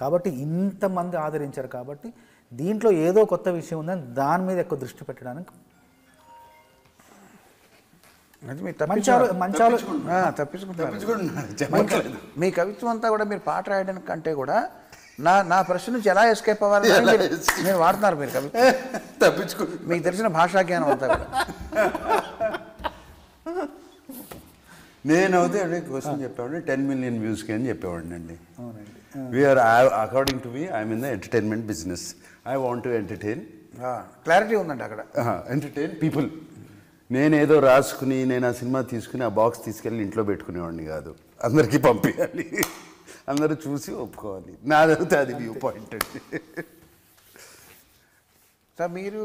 కాబట్టి ఇంతమంది ఆదరించారు, కాబట్టి దీంట్లో ఏదో కొత్త విషయం ఉందని దాని మీద ఎక్కువ దృష్టి పెట్టడానికి తప్పించుకుంటున్నారు. మీ కవిత్వం అంతా కూడా మీరు పాట రాయడానికి కంటే కూడా నా ప్రశ్న నుంచి ఎలా ఎస్కేప్ అవ్వాలని మీరు వాడుతున్నారు. మీరు కవిత్వం తప్పించుకుంటున్నారు, మీకు తెలిసిన భాషా జ్ఞానం అంతా కూడా. నేనైతే అదే క్వశ్చన్ చెప్పేవాడిని, 10 మిలియన్ వ్యూస్కి అని చెప్పేవాడిని అండి. According to me I'm in the entertainment business. I want to entertain. Clarity ఉందండి అక్కడ. Entertain people. నేనేదో రాసుకుని నేను ఆ సినిమా తీసుకుని ఆ బాక్స్ తీసుకెళ్ళి ఇంట్లో పెట్టుకునేవాడిని కాదు, అందరికీ పంపించాలి, అందరూ చూసి ఒప్పుకోవాలి. నాదైతే అది వ్యూ పాయింట్ అండి. సార్ మీరు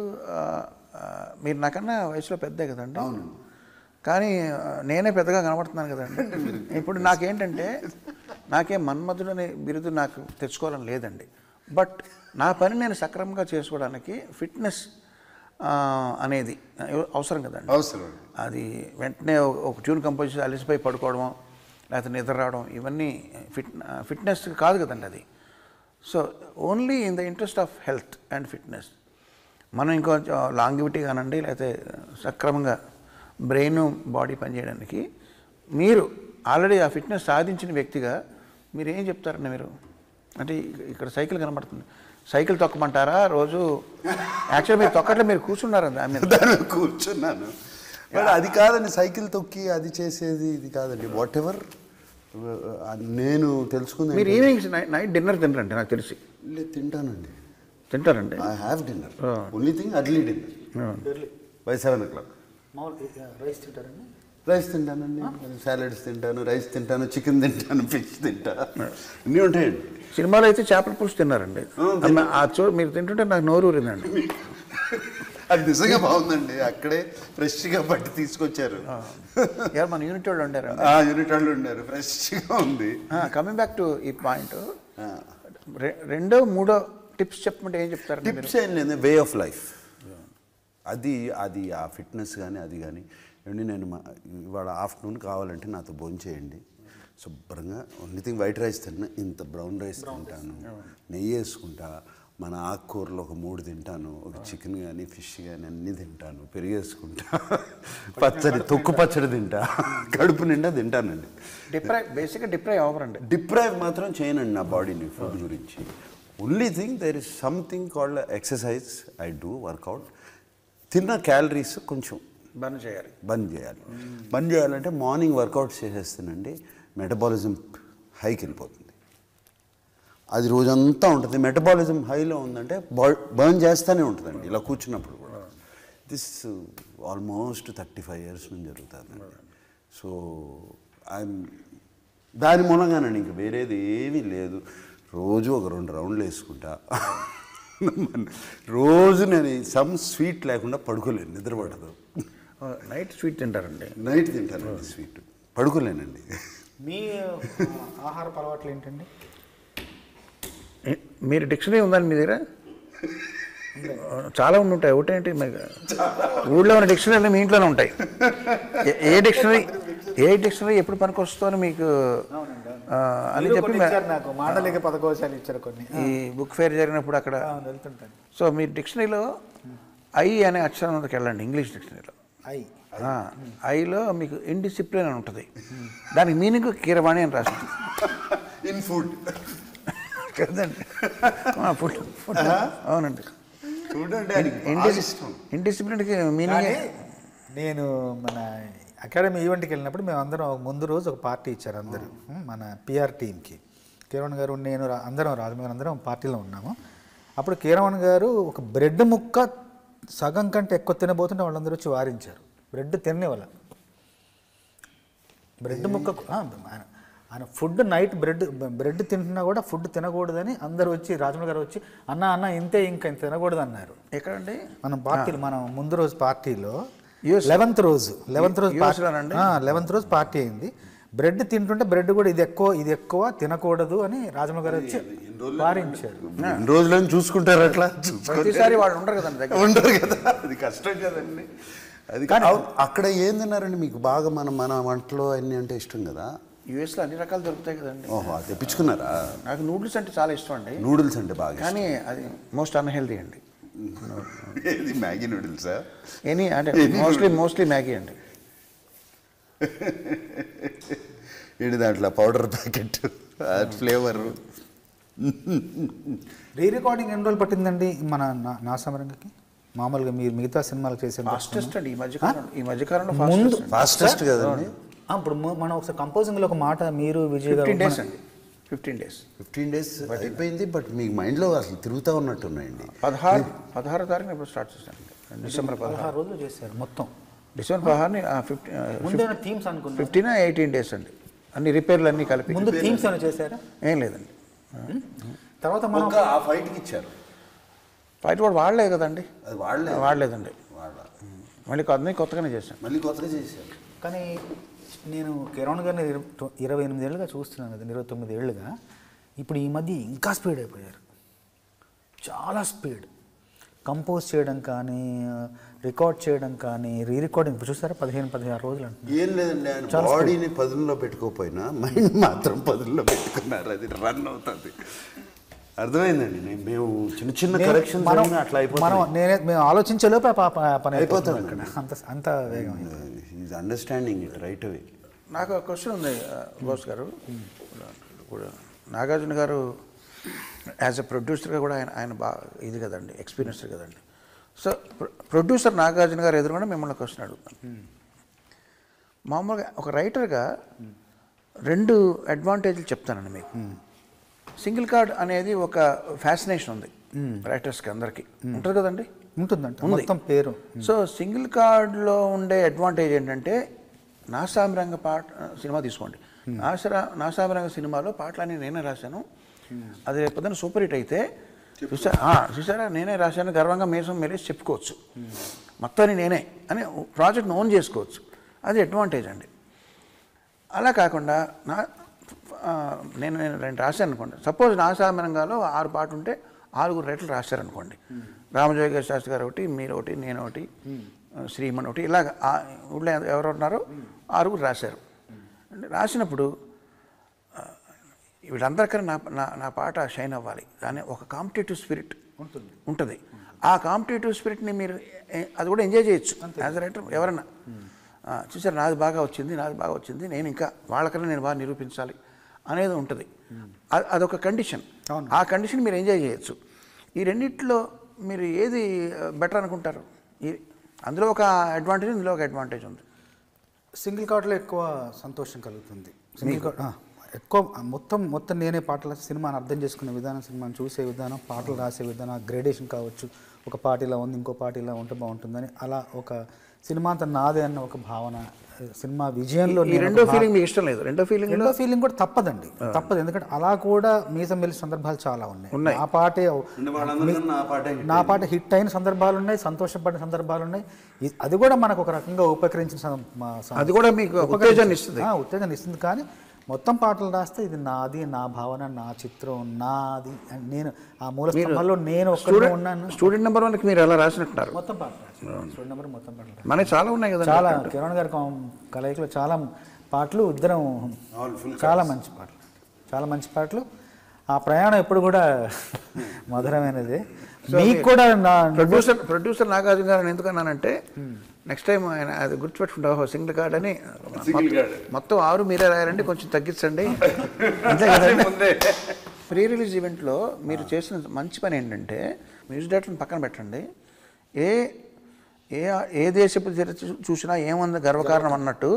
నాకన్నా వయసులో పెద్దే కదండి. అవును. కానీ నేనే పెద్దగా కనబడుతున్నాను కదండి. ఇప్పుడు నాకేంటంటే నాకేం మన్మధుడు అనే బిరుదు నాకు తెచ్చుకోవాలని లేదండి. బట్ నా పని నేను సక్రమంగా చేసుకోవడానికి ఫిట్నెస్ అనేది అవసరం కదండి. అవసరం. అది వెంటనే ఒక ట్యూన్ కంపోజ్ చేసి అలసిపోయి పడుకోవడం, లేకపోతే నిద్ర రావడం, ఇవన్నీ ఫిట్నెస్ కాదు కదండి అది. So only in the interest of health and fitness మనం ఇంకొంచెం లాంగివిటీ కానండి, లేకపోతే సక్రమంగా బ్రెయిన్ బాడీ పనిచేయడానికి మీరు ఆల్రెడీ ఆ ఫిట్నెస్ సాధించిన వ్యక్తిగా మీరు ఏం చెప్తారండి? మీరు అంటే ఇక్కడ సైకిల్ కనబడుతుంది, సైకిల్ తొక్కమంటారా రోజు? యాక్చువల్గా మీరు తొక్కట్లో మీరు కూర్చున్నారండి. కూర్చున్నాను, బట్ అది కాదండి, సైకిల్ తొక్కి అది చేసేది ఇది కాదండి. వాట్ ఎవర్ నేను తెలుసుకుంది. మీరు ఈవినింగ్ నైట్ డిన్నర్ తినరండి నాకు తెలిసి. లేదు, తింటానండి. తింటారండి. I have dinner, only thing early dinner by 7 o'clock. మామూలు రైస్ తింటారండి? రైస్ తింటానండి, సాలడ్స్ తింటాను, రైస్ తింటాను, చికెన్ తింటాను, ఫిష్ తింటా, అన్నీ ఉంటాయండి. సినిమాలో అయితే చేపల పులుసు తిన్నారండి. మీరు తింటుంటే నాకు నోరు ఊరిందండి. అది నిజంగా బాగుందండి, అక్కడే ఫ్రెష్గా పట్టి తీసుకొచ్చారు. ఎవరు మన యూనిట్ వాళ్ళు ఉండారు, యూనిట్ వాళ్ళు ఉన్నారు, ఫ్రెష్గా ఉంది. కమింగ్ బ్యాక్ టు ఈ పాయింట్, రెండో మూడో టిప్స్ చెప్పమంటే ఏం చెప్తారు? టిప్స్ ఏం లేదు, వే ఆఫ్ లైఫ్. అది ఆ ఫిట్నెస్ కానీ అది కానీ ఏమండి, నేను ఇవాళ ఆఫ్టర్నూన్ కావాలంటే నాతో భోజనం చేయండి, శుభ్రంగా ఓన్లీ థింగ్ వైట్ రైస్ తిన్నా, ఇంత బ్రౌన్ రైస్ తింటాను, నెయ్యి వేసుకుంటా, మన ఆకుకూరలు ఒక 3 తింటాను, ఒక చికెన్ కానీ ఫిష్ కానీ అన్నీ తింటాను, పెరిగేసుకుంటా, పచ్చడి తొక్కు పచ్చడి తింటా, కడుపు నిండా తింటానండి. బేసిక్గా డిప్రైవ్ అవ్వరండి. డిప్రైవ్ మాత్రం చేయనండి నా బాడీని ఫుడ్ గురించి. Only thing there is something called exercise, I do workout. తిన్న క్యాలరీస్ కొంచెం బంద్ చేయాలి. బంద్ చేయాలంటే మార్నింగ్ వర్కౌట్ చేసేస్తానండి, మెటబాలిజం హైకి వెళ్ళిపోతుంది. అది రోజంతా ఉంటుంది. మెటబాలిజం హైలో ఉందంటే బర్న్ చేస్తూనే ఉంటుందండి ఇలా కూర్చున్నప్పుడు కూడా. దిస్ ఆల్మోస్ట్ 35 years నుంచి జరుగుతుందండి. సో దాని మూలంగానండి, ఇంక వేరేది ఏమీ లేదు. రోజు ఒక 2 రౌండ్లు వేసుకుంటా. రోజు నేను సమ్ స్వీట్ లేకుండా పడుకోలేను, నిద్ర పడదు. నైట్ స్వీట్ తింటారండి? నైట్ తింటానండి స్వీట్, పడుకోలేనండి. మీ ఆహారపు అలవాట్లు ఏంటండి? మీరు డిక్షనరీ ఉందండి మీ దగ్గర? చాలా ఉంటాయి. ఒకటేంటి, ఊళ్ళో ఉన్న డిక్షనరీలు మీ ఇంట్లోనే ఉంటాయి. ఏ డిక్షనరీ ఎప్పుడు పనికి వస్తుందని మీకు అని చెప్పి నాకు మాండలిక పదకోశాలు ఇచ్చారు కొన్ని. ఈ బుక్ ఫేర్ జరిగినప్పుడు అక్కడ వెళ్తుంటాను. సో మీరు డిక్షనరీలో ఐ అనే అక్షరం మీదకి వెళ్ళండి. ఇంగ్లీష్ డిక్షనరీలో ఐలో మీకు ఇండిసిప్లిన్ అని ఉంటుంది. దానికి మీనింగ్ కీరవాణి అని రాస్తుంది. ఇన్ ఫుడ్ కదండి, ఫుడ్. అవునండి, ఇండిసిప్లిన్కి మీనింగ్. నేను మన అకాడమీ ఈవెంట్కి వెళ్ళినప్పుడు మేము అందరం ముందు రోజు ఒక పార్టీ ఇచ్చారు అందరూ, మన పిఆర్ టీమ్కి. కీరవణ్ గారు, నేను, అందరం రాజమౌళి అందరం పార్టీలో ఉన్నాము. అప్పుడు కీరవణ్ గారు ఒక బ్రెడ్ ముక్క సగం కంటే ఎక్కువ తినబోతుంటే వాళ్ళందరూ వచ్చి వారించారు. బ్రెడ్ తినేవాళ్ళ, బ్రెడ్ ముక్క ఆయన ఫుడ్ నైట్ బ్రెడ్ తింటున్నా కూడా ఫుడ్ తినకూడదని అందరూ వచ్చి, రాజమౌళి గారు వచ్చి అన్న ఇంతే, ఇంకా ఇంత తినకూడదు అన్నారు. ఎక్కడండి? మనం పార్టీలో, మనం ముందు రోజు పార్టీలో 11th రోజు పార్టీ అయింది. బ్రెడ్ తింటుంటే బ్రెడ్ కూడా ఇది ఎక్కువ తినకూడదు అని రాజమౌళి గారు వచ్చి వారించారు. రోజులను చూసుకుంటారు, అట్లా ప్రతిసారి వాళ్ళు ఉండరు కదా, అది కష్టం కదండి. అది కానీ అక్కడ ఏం తిన్నారండి మీకు బాగా? మన వంటలో అన్నీ అంటే ఇష్టం కదా. యూఎస్లో అన్ని రకాలు దొరుకుతాయి కదండి. ఓహో, అది తెప్పించుకున్నారా? నాకు నూడిల్స్ అంటే చాలా ఇష్టం అండి. నూడిల్స్ అంటే బాగా, కానీ అది మోస్ట్ అన్హెల్దీ అండి. ఇది మ్యాగీ నూడిల్సా? అంటే మోస్ట్లీ మ్యాగీ అండి. ఏంటి దాంట్లో పౌడర్ ప్యాకెట్, ఫ్లేవర్. రికార్డింగ్ ఎన్ని రోజులు పట్టిందండి మన నా సమరంగకి? మామూలుగా మీరు మిగతా సినిమాలు చేసే ఫాస్టెస్ట్ అండి ఈ మధ్యకాలంలో. ఫాస్టెస్ట్ కదండి. ఇప్పుడు మనం ఒకసారి కంపోజింగ్లో ఒక మాట మీరు విజయ్ గారు 15 days అయిపోయింది. బట్ మీ మైండ్లో అసలు తిరుగుతూ ఉన్నట్టున్నాయండి. 16వ తారీఖున ఇప్పుడు స్టార్ట్ చేశాను. December 16 రోజులు చేశారు మొత్తం. December 16ని 15 18 days అండి. అన్ని రిపేర్లు అన్నీ కలిపి. ముందు థీమ్స్ ఏమైనా చేశారా? ఏం లేదండి. తర్వాత మనం ఆ ఫైట్కి ఇచ్చారు. ఫైట్ కూడా వాడలేదు కదండి. అది వాడలేదండి. మళ్ళీ కొత్తగానే చేశాను. మళ్ళీ కొత్తగా చేశారు. కానీ నేను కిరణ్ గారిని 28 ఏళ్ళుగా చూస్తున్నాను కదా, 29 ఏళ్ళుగా. ఇప్పుడు ఈ మధ్య ఇంకా స్పీడ్ అయిపోయారు, చాలా స్పీడ్. కంపోజ్ చేయడం కానీ, రికార్డ్ చేయడం కానీ, రికార్డింగ్ ఇప్పుడు చూస్తారా 15-16 రోజులు అంటున్నారు. ఏం లేదండి, ఆయన బాడీని పదుల్లో పెట్టుకోకపోయినా మైండ్ మాత్రం పదుల్లో పెట్టుకున్నారు, అది రన్ అవుతుంది. అర్థమైందండి. మేము చిన్న కరెక్షన్ అట్లా మేము ఆలోచించేలోపు పని అయిపోతుంది అక్కడ, అంత వేగం. Is understanding it right away. నాకు ఒక క్వశ్చన్ ఉంది బోస్ గారు. నాగార్జున గారు యాజ్ ఎ ప్రొడ్యూసర్గా కూడా ఆయన బాగా ఇది కదండి, ఎక్స్పీరియన్స్డ్ కదండి. సో ప్రొడ్యూసర్ నాగార్జున గారు ఎదురుగా మిమ్మల్ని క్వశ్చన్ అడుగుతాను. మామూలుగా ఒక రైటర్గా 2 అడ్వాంటేజ్లు చెప్తానండి మీకు. సింగిల్ కార్డ్ అనేది ఒక ఫ్యాసినేషన్ ఉంది. రైటర్స్కి అందరికీ ఉంటుంది కదండి. ఉంటుందంట మొత్తం పేరు. సో సింగిల్ కార్డ్లో ఉండే అడ్వాంటేజ్ ఏంటంటే నాసామిరంగ సినిమా తీసుకోండి. నాసామిరంగ సినిమాలో పాటలన్నీ నేనే రాశాను. అది రేపు పొద్దున సూపర్ హిట్ అయితే చూసారా నేనే రాశాను గర్వంగా మీసం మెరేసి చెప్పుకోవచ్చు. మొత్తాన్ని నేనే అని ప్రాజెక్ట్ని ఓన్ చేసుకోవచ్చు. అది అడ్వాంటేజ్ అండి. అలా కాకుండా నేను 2 రాశాను అనుకోండి. సపోజ్ నాసామిరంగాలో 6 పాటలు ఉంటే 6 రైటర్లు రాశారనుకోండి. రామజోగి గారి శాస్త్రి గారు ఒకటి, మీరు ఒకటి, నేను ఒకటి, శ్రీమన్ ఒకటి, ఇలాగ ఊళ్ళో ఎవరు ఉన్నారో 6 రాశారు. అంటే రాసినప్పుడు వీళ్ళందరికన్నా నా పాట షైన్ అవ్వాలి. కానీ ఒక కాంపిటేటివ్ స్పిరిట్ ఉంటుంది. ఆ కాంపిటేటివ్ స్పిరిట్ని మీరు అది కూడా ఎంజాయ్ చేయొచ్చు యాజ్ అ రైటర్. ఎవరన్నా చూసారు నాది బాగా వచ్చింది, నేను ఇంకా వాళ్ళకన్నా నేను బాగా నిరూపించాలి అనేది ఉంటుంది. అదొక కండిషన్. ఆ కండిషన్ మీరు ఎంజాయ్ చేయొచ్చు. ఈ రెండిట్లో మీరు ఏది బెటర్ అనుకుంటారు? అందులో ఒక అడ్వాంటేజ్, ఇందులో ఒక అడ్వాంటేజ్ ఉంది. సింగిల్ కార్డ్లో ఎక్కువ సంతోషం కలుగుతుంది. సింగిల్ కార్డ్ ఎక్కువ మొత్తం నేనే పాటల సినిమాని అర్థం చేసుకునే విధానం, సినిమాని చూసే విధానం, పాటలు రాసే విధానం, గ్రేడేషన్ కావచ్చు. ఒక పాట ఇలా ఉంది, ఇంకో పాట ఇలా ఉంటే బాగుంటుందని, అలా ఒక సినిమా అంతా నాదే అన్న ఒక భావన, సినిమా విజయంలో రెండో ఫీలింగ్ మీకు ఇష్టం లేదు? రెండో ఫీలింగ్ కూడా తప్పదు. ఎందుకంటే అలా కూడా మీసం వెళ్ళే సందర్భాలు చాలా ఉన్నాయి. నా పాట హిట్ అయిన సందర్భాలు ఉన్నాయి, సంతోషపడిన సందర్భాలు ఉన్నాయి. అది కూడా మనకు ఒక రకంగా ఉపకరించిన అది కూడా మీకు ఉత్తేజాన్ని ఇస్తుంది. కానీ మొత్తం పాటలు రాస్తే ఇది నాది, నా భావన, నా చిత్రం, నాది, నేను ఆ మూల స్తంభంలో నేను ఒక్కడే ఉన్నాను. స్టూడెంట్ నెంబర్ 1కి మీరు అలా రాసినట్టున్నారు. మొత్తం పాటలు స్టూడెంట్ నెంబర్ మొత్తం పాటలు మనకి చాలా ఉన్నాయి కదా. చాలా కిరణ్ గారి కలయికలో చాలా పాటలు, ఇద్దరం చాలా మంచి పాటలు. ఆ ప్రయాణం ఎప్పుడు కూడా మధురమైనది. మీకు కూడా ప్రొడ్యూసర్ నాగార్జున గారు ఎందుకన్నానంటే నెక్స్ట్ టైం ఆయన అది గుర్తుపెట్టుకుంటావు సింగిల్ కార్డ్ అని మొత్తం 6 మీరే రాయాలండి, కొంచెం తగ్గించండి అంతే కదండి. ప్రీ రిలీజ్ ఈవెంట్లో మీరు చేసిన మంచి పని ఏంటంటే మ్యూజిక్ డైరెక్టర్ని పక్కన పెట్టండి. ఏ దేశపు చూసినా ఏముంది గర్వకారణం అన్నట్టు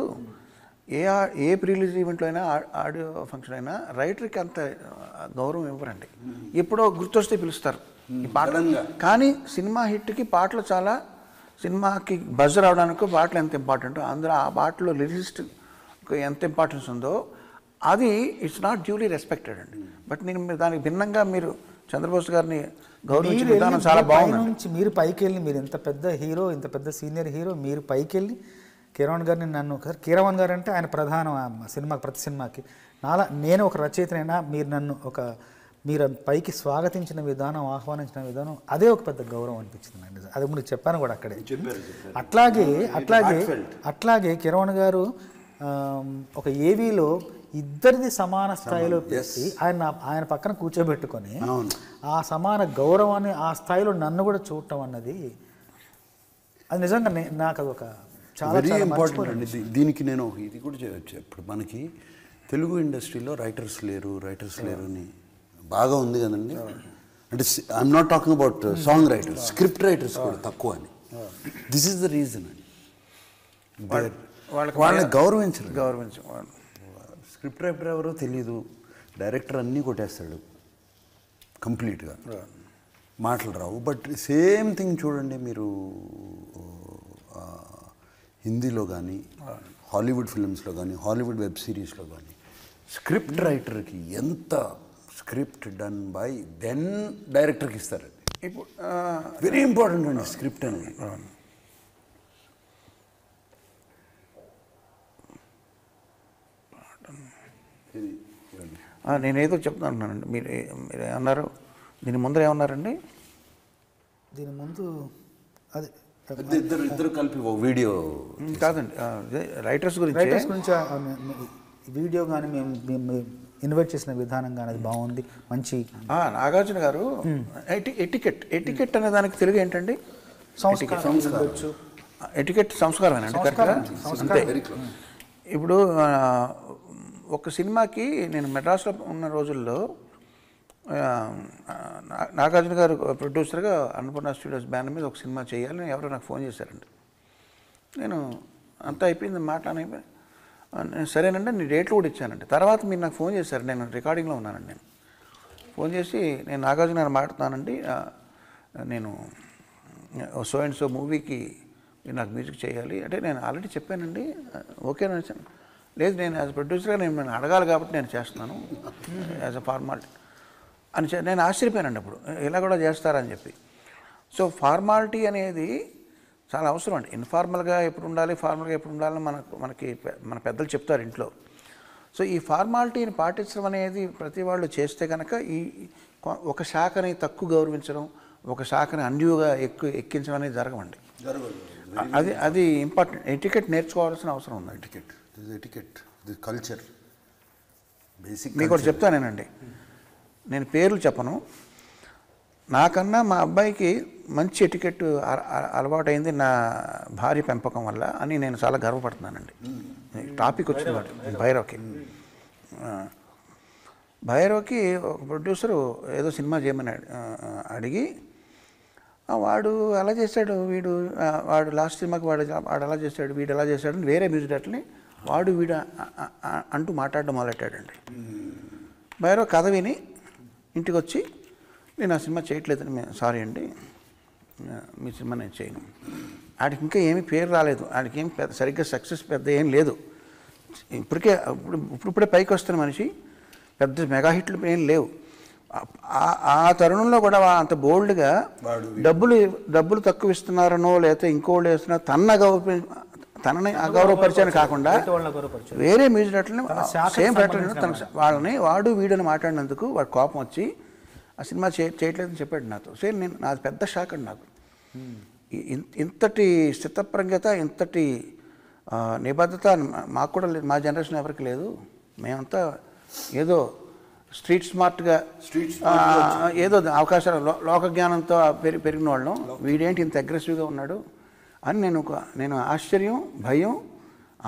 ఏ ప్రీ రిలీజ్ ఈవెంట్లో అయినా ఆడియో ఫంక్షన్ అయినా రైటర్కి అంత గౌరవం ఇవ్వరండి. ఎప్పుడో గుర్తొస్తే పిలుస్తారు ఈ పాట. కానీ సినిమా హిట్కి పాటలు చాలా, సినిమాకి బజ్ రావడానికి పాటలు ఎంత ఇంపార్టెంట్, అందులో ఆ పాటలో లిరిసిస్ట్ ఎంత ఇంపార్టెన్స్ ఉందో అది ఇట్స్ నాట్ డ్యూలీ రెస్పెక్టెడ్ అండి. బట్ నేను దానికి భిన్నంగా మీరు చంద్రబోస్ గారిని గౌరవించిన విధానం చాలా బాగుంది. మీరు పైకి వెళ్ళి, మీరు ఇంత పెద్ద హీరో, ఇంత పెద్ద సీనియర్ హీరో, మీరు పైకి వెళ్ళి కిరణ్ గారిని నన్ను కీరవాణి గారు అంటే ఆయన ప్రధాన సినిమాకి, ప్రతి సినిమాకి నేను ఒక రచయితనైనా మీరు పైకి స్వాగతించిన విధానం, ఆహ్వానించిన విధానం, అదే ఒక పెద్ద గౌరవం అనిపించింది నాకు. అది ముందు చెప్పాను కూడా అక్కడే. అట్లాగే కిరణ్ గారు ఒక ఏవీలో ఇద్దరిది సమాన స్థాయిలో పెట్టి ఆయన పక్కన కూర్చోబెట్టుకొని ఆ సమాన గౌరవాన్ని ఆ స్థాయిలో నన్ను కూడా చూడటం అన్నది అది నిజంగా నాకు అదొక చాలా ఇంపార్టెంట్ అండి. దీనికి నేను ఇది కూడా చేయవచ్చు. ఇప్పుడు మనకి తెలుగు ఇండస్ట్రీలో రైటర్స్ లేరు అని బాగా ఉంది కదండి. అంటే I'm not talking about song writers, script writers కూడా తక్కువ అని. దిస్ ఈస్ ద రీజన్ అండి. వాళ్ళని గౌరవించరు. స్క్రిప్ట్ రైటర్ ఎవరో తెలీదు, డైరెక్టర్ అన్నీ కొట్టేస్తాడు కంప్లీట్గా, మాటలు రావు. బట్ సేమ్ థింగ్ చూడండి మీరు హిందీలో కానీ, హాలీవుడ్ ఫిల్మ్స్లో కానీ, హాలీవుడ్ వెబ్ సిరీస్లో కానీ స్క్రిప్ట్ రైటర్కి ఎంత స్క్రిప్ట్ డన్ బై దెన్ డైరెక్టర్కి ఇస్తారండి. ఇప్పుడు వెరీ ఇంపార్టెంట్ అండి స్క్రిప్ట్ అనేది. నేనేదో చెప్తున్నానండి, మీరు ఏమన్నారు? దీని ముందర ఏమన్నారండి? దీని ముందు అది ఇద్దరు కలిపి వీడియో కాదండి, రైటర్స్ గురించి వీడియో కానీ మేము ఇన్వైట్ చేసిన విధానం కానీ అది బాగుంది, మంచి. నాగార్జున గారు ఎటికెట్ అనే దానికి తెలుగు ఏంటండి? ఎటికెట్ సంస్కారమేనండి, కరెక్ట్గా అంతే. ఇప్పుడు ఒక సినిమాకి నేను మెడ్రాస్లో ఉన్న రోజుల్లో నాగార్జున గారు ప్రొడ్యూసర్గా అన్నపూర్ణ స్టూడియోస్ బ్యానర్ మీద ఒక సినిమా చేయాలని ఎవరో నాకు ఫోన్ చేశారండి. నేను అంతా అయిపోయింది, మాట్లాడైపోయి సరేనండి నేను డేట్లు కూడా ఇచ్చానండి. తర్వాత మీరు నాకు ఫోన్ చేశారు, నేను రికార్డింగ్లో ఉన్నానండి. నేను ఫోన్ చేసి నేను నాగార్జున గారు మాట్లాడుతున్నానండి, నేను సో అండ్ సో మూవీకి మీరు నాకు మ్యూజిక్ చేయాలి అంటే నేను ఆల్రెడీ చెప్పానండి, ఓకేనా వచ్చాను. లేదు నేను యాజ్ ప్రొడ్యూసర్గా నేను అడగాలి కాబట్టి నేను చేస్తున్నాను యాజ్ అ ఫార్మాలిటీ అని నేను ఆశ్చర్యపోయానండి అప్పుడు, ఇలా కూడా చేస్తారని చెప్పి. సో ఫార్మాలిటీ అనేది చాలా అవసరం అండి. ఇన్ఫార్మల్గా ఎప్పుడు ఉండాలి, ఫార్మల్గా ఎప్పుడు ఉండాలని మనకి మన పెద్దలు చెప్తారు ఇంట్లో. సో ఈ ఫార్మాలిటీని పాటించడం అనేది ప్రతి వాళ్ళు చేస్తే కనుక ఈ ఒక శాఖని తక్కువ గౌరవించడం, ఒక శాఖని అన్యూగా ఎక్కించడం అనేది జరగమండి. అది ఇంపార్టెంట్. ఎటికెట్ నేర్చుకోవాల్సిన అవసరం ఉంది. Etiquette culture basic. మీకు ఒకటి చెప్తానేనండి, నేను పేర్లు చెప్పను, నాకన్నా మా అబ్బాయికి మంచి ఎటికెట్ అలవాటైంది నా భార్య పెంపకం వల్ల అని నేను చాలా గర్వపడుతున్నానండి. టాపిక్ వచ్చింది భైరవ్కి ఒక ప్రొడ్యూసరు ఏదో సినిమా చేయమని అడిగి, వాడు అలా చేశాడు, వాడు లాస్ట్ సినిమాకి వాడు అలా చేశాడు, వీడు ఎలా చేశాడు అని వేరే మ్యూజిక్ డైరెక్టర్ని వీడు అంటూ మాట్లాడడం మొదలెట్టాడండి. భైరవ్ కథ విని ఇంటికి వచ్చి, నేను ఆ సినిమా చేయట్లేదని, సారీ అండి మీ సినిమా నేను చేయను. ఆడికి ఇంకా ఏమీ పేరు రాలేదు, ఆడికి ఏమి పెద్ద సరిగ్గా సక్సెస్ పెద్ద ఏం లేదు. ఇప్పుడే పైకి వస్తున్న మనిషి, పెద్ద మెగా హిట్లు ఏం లేవు. ఆ తరుణంలో కూడా అంత బోల్డ్గా డబ్బులు తక్కువ ఇస్తున్నారనో లేకపోతే ఇంకోళ్ళు వేస్తున్నారో తనని అగౌరవపరిచాను కాకుండా వేరే మ్యూజిక్ డైరెక్టర్ని సేమ్ డైరెక్టర్ వాళ్ళని వీడని మాట్లాడినందుకు వాడు కోపం వచ్చి ఆ సినిమా చేయట్లేదని చెప్పాడు నాతో. సేమ్ నాది పెద్ద షాక్ అండి నాకు. ఇంతటి స్థితప్రజ్ఞత, ఇంతటి నిబద్ధత మాకు కూడా లేదు, మా జనరేషన్ ఎవరికి లేదు. మేమంతా ఏదో స్ట్రీట్ స్మార్ట్గా ఏదో అవకాశాలు లోక జ్ఞానంతో పెరిగిన వాళ్ళం. వీడేంటి ఇంత అగ్రెసివ్గా ఉన్నాడు అని నేను ఆశ్చర్యం, భయం,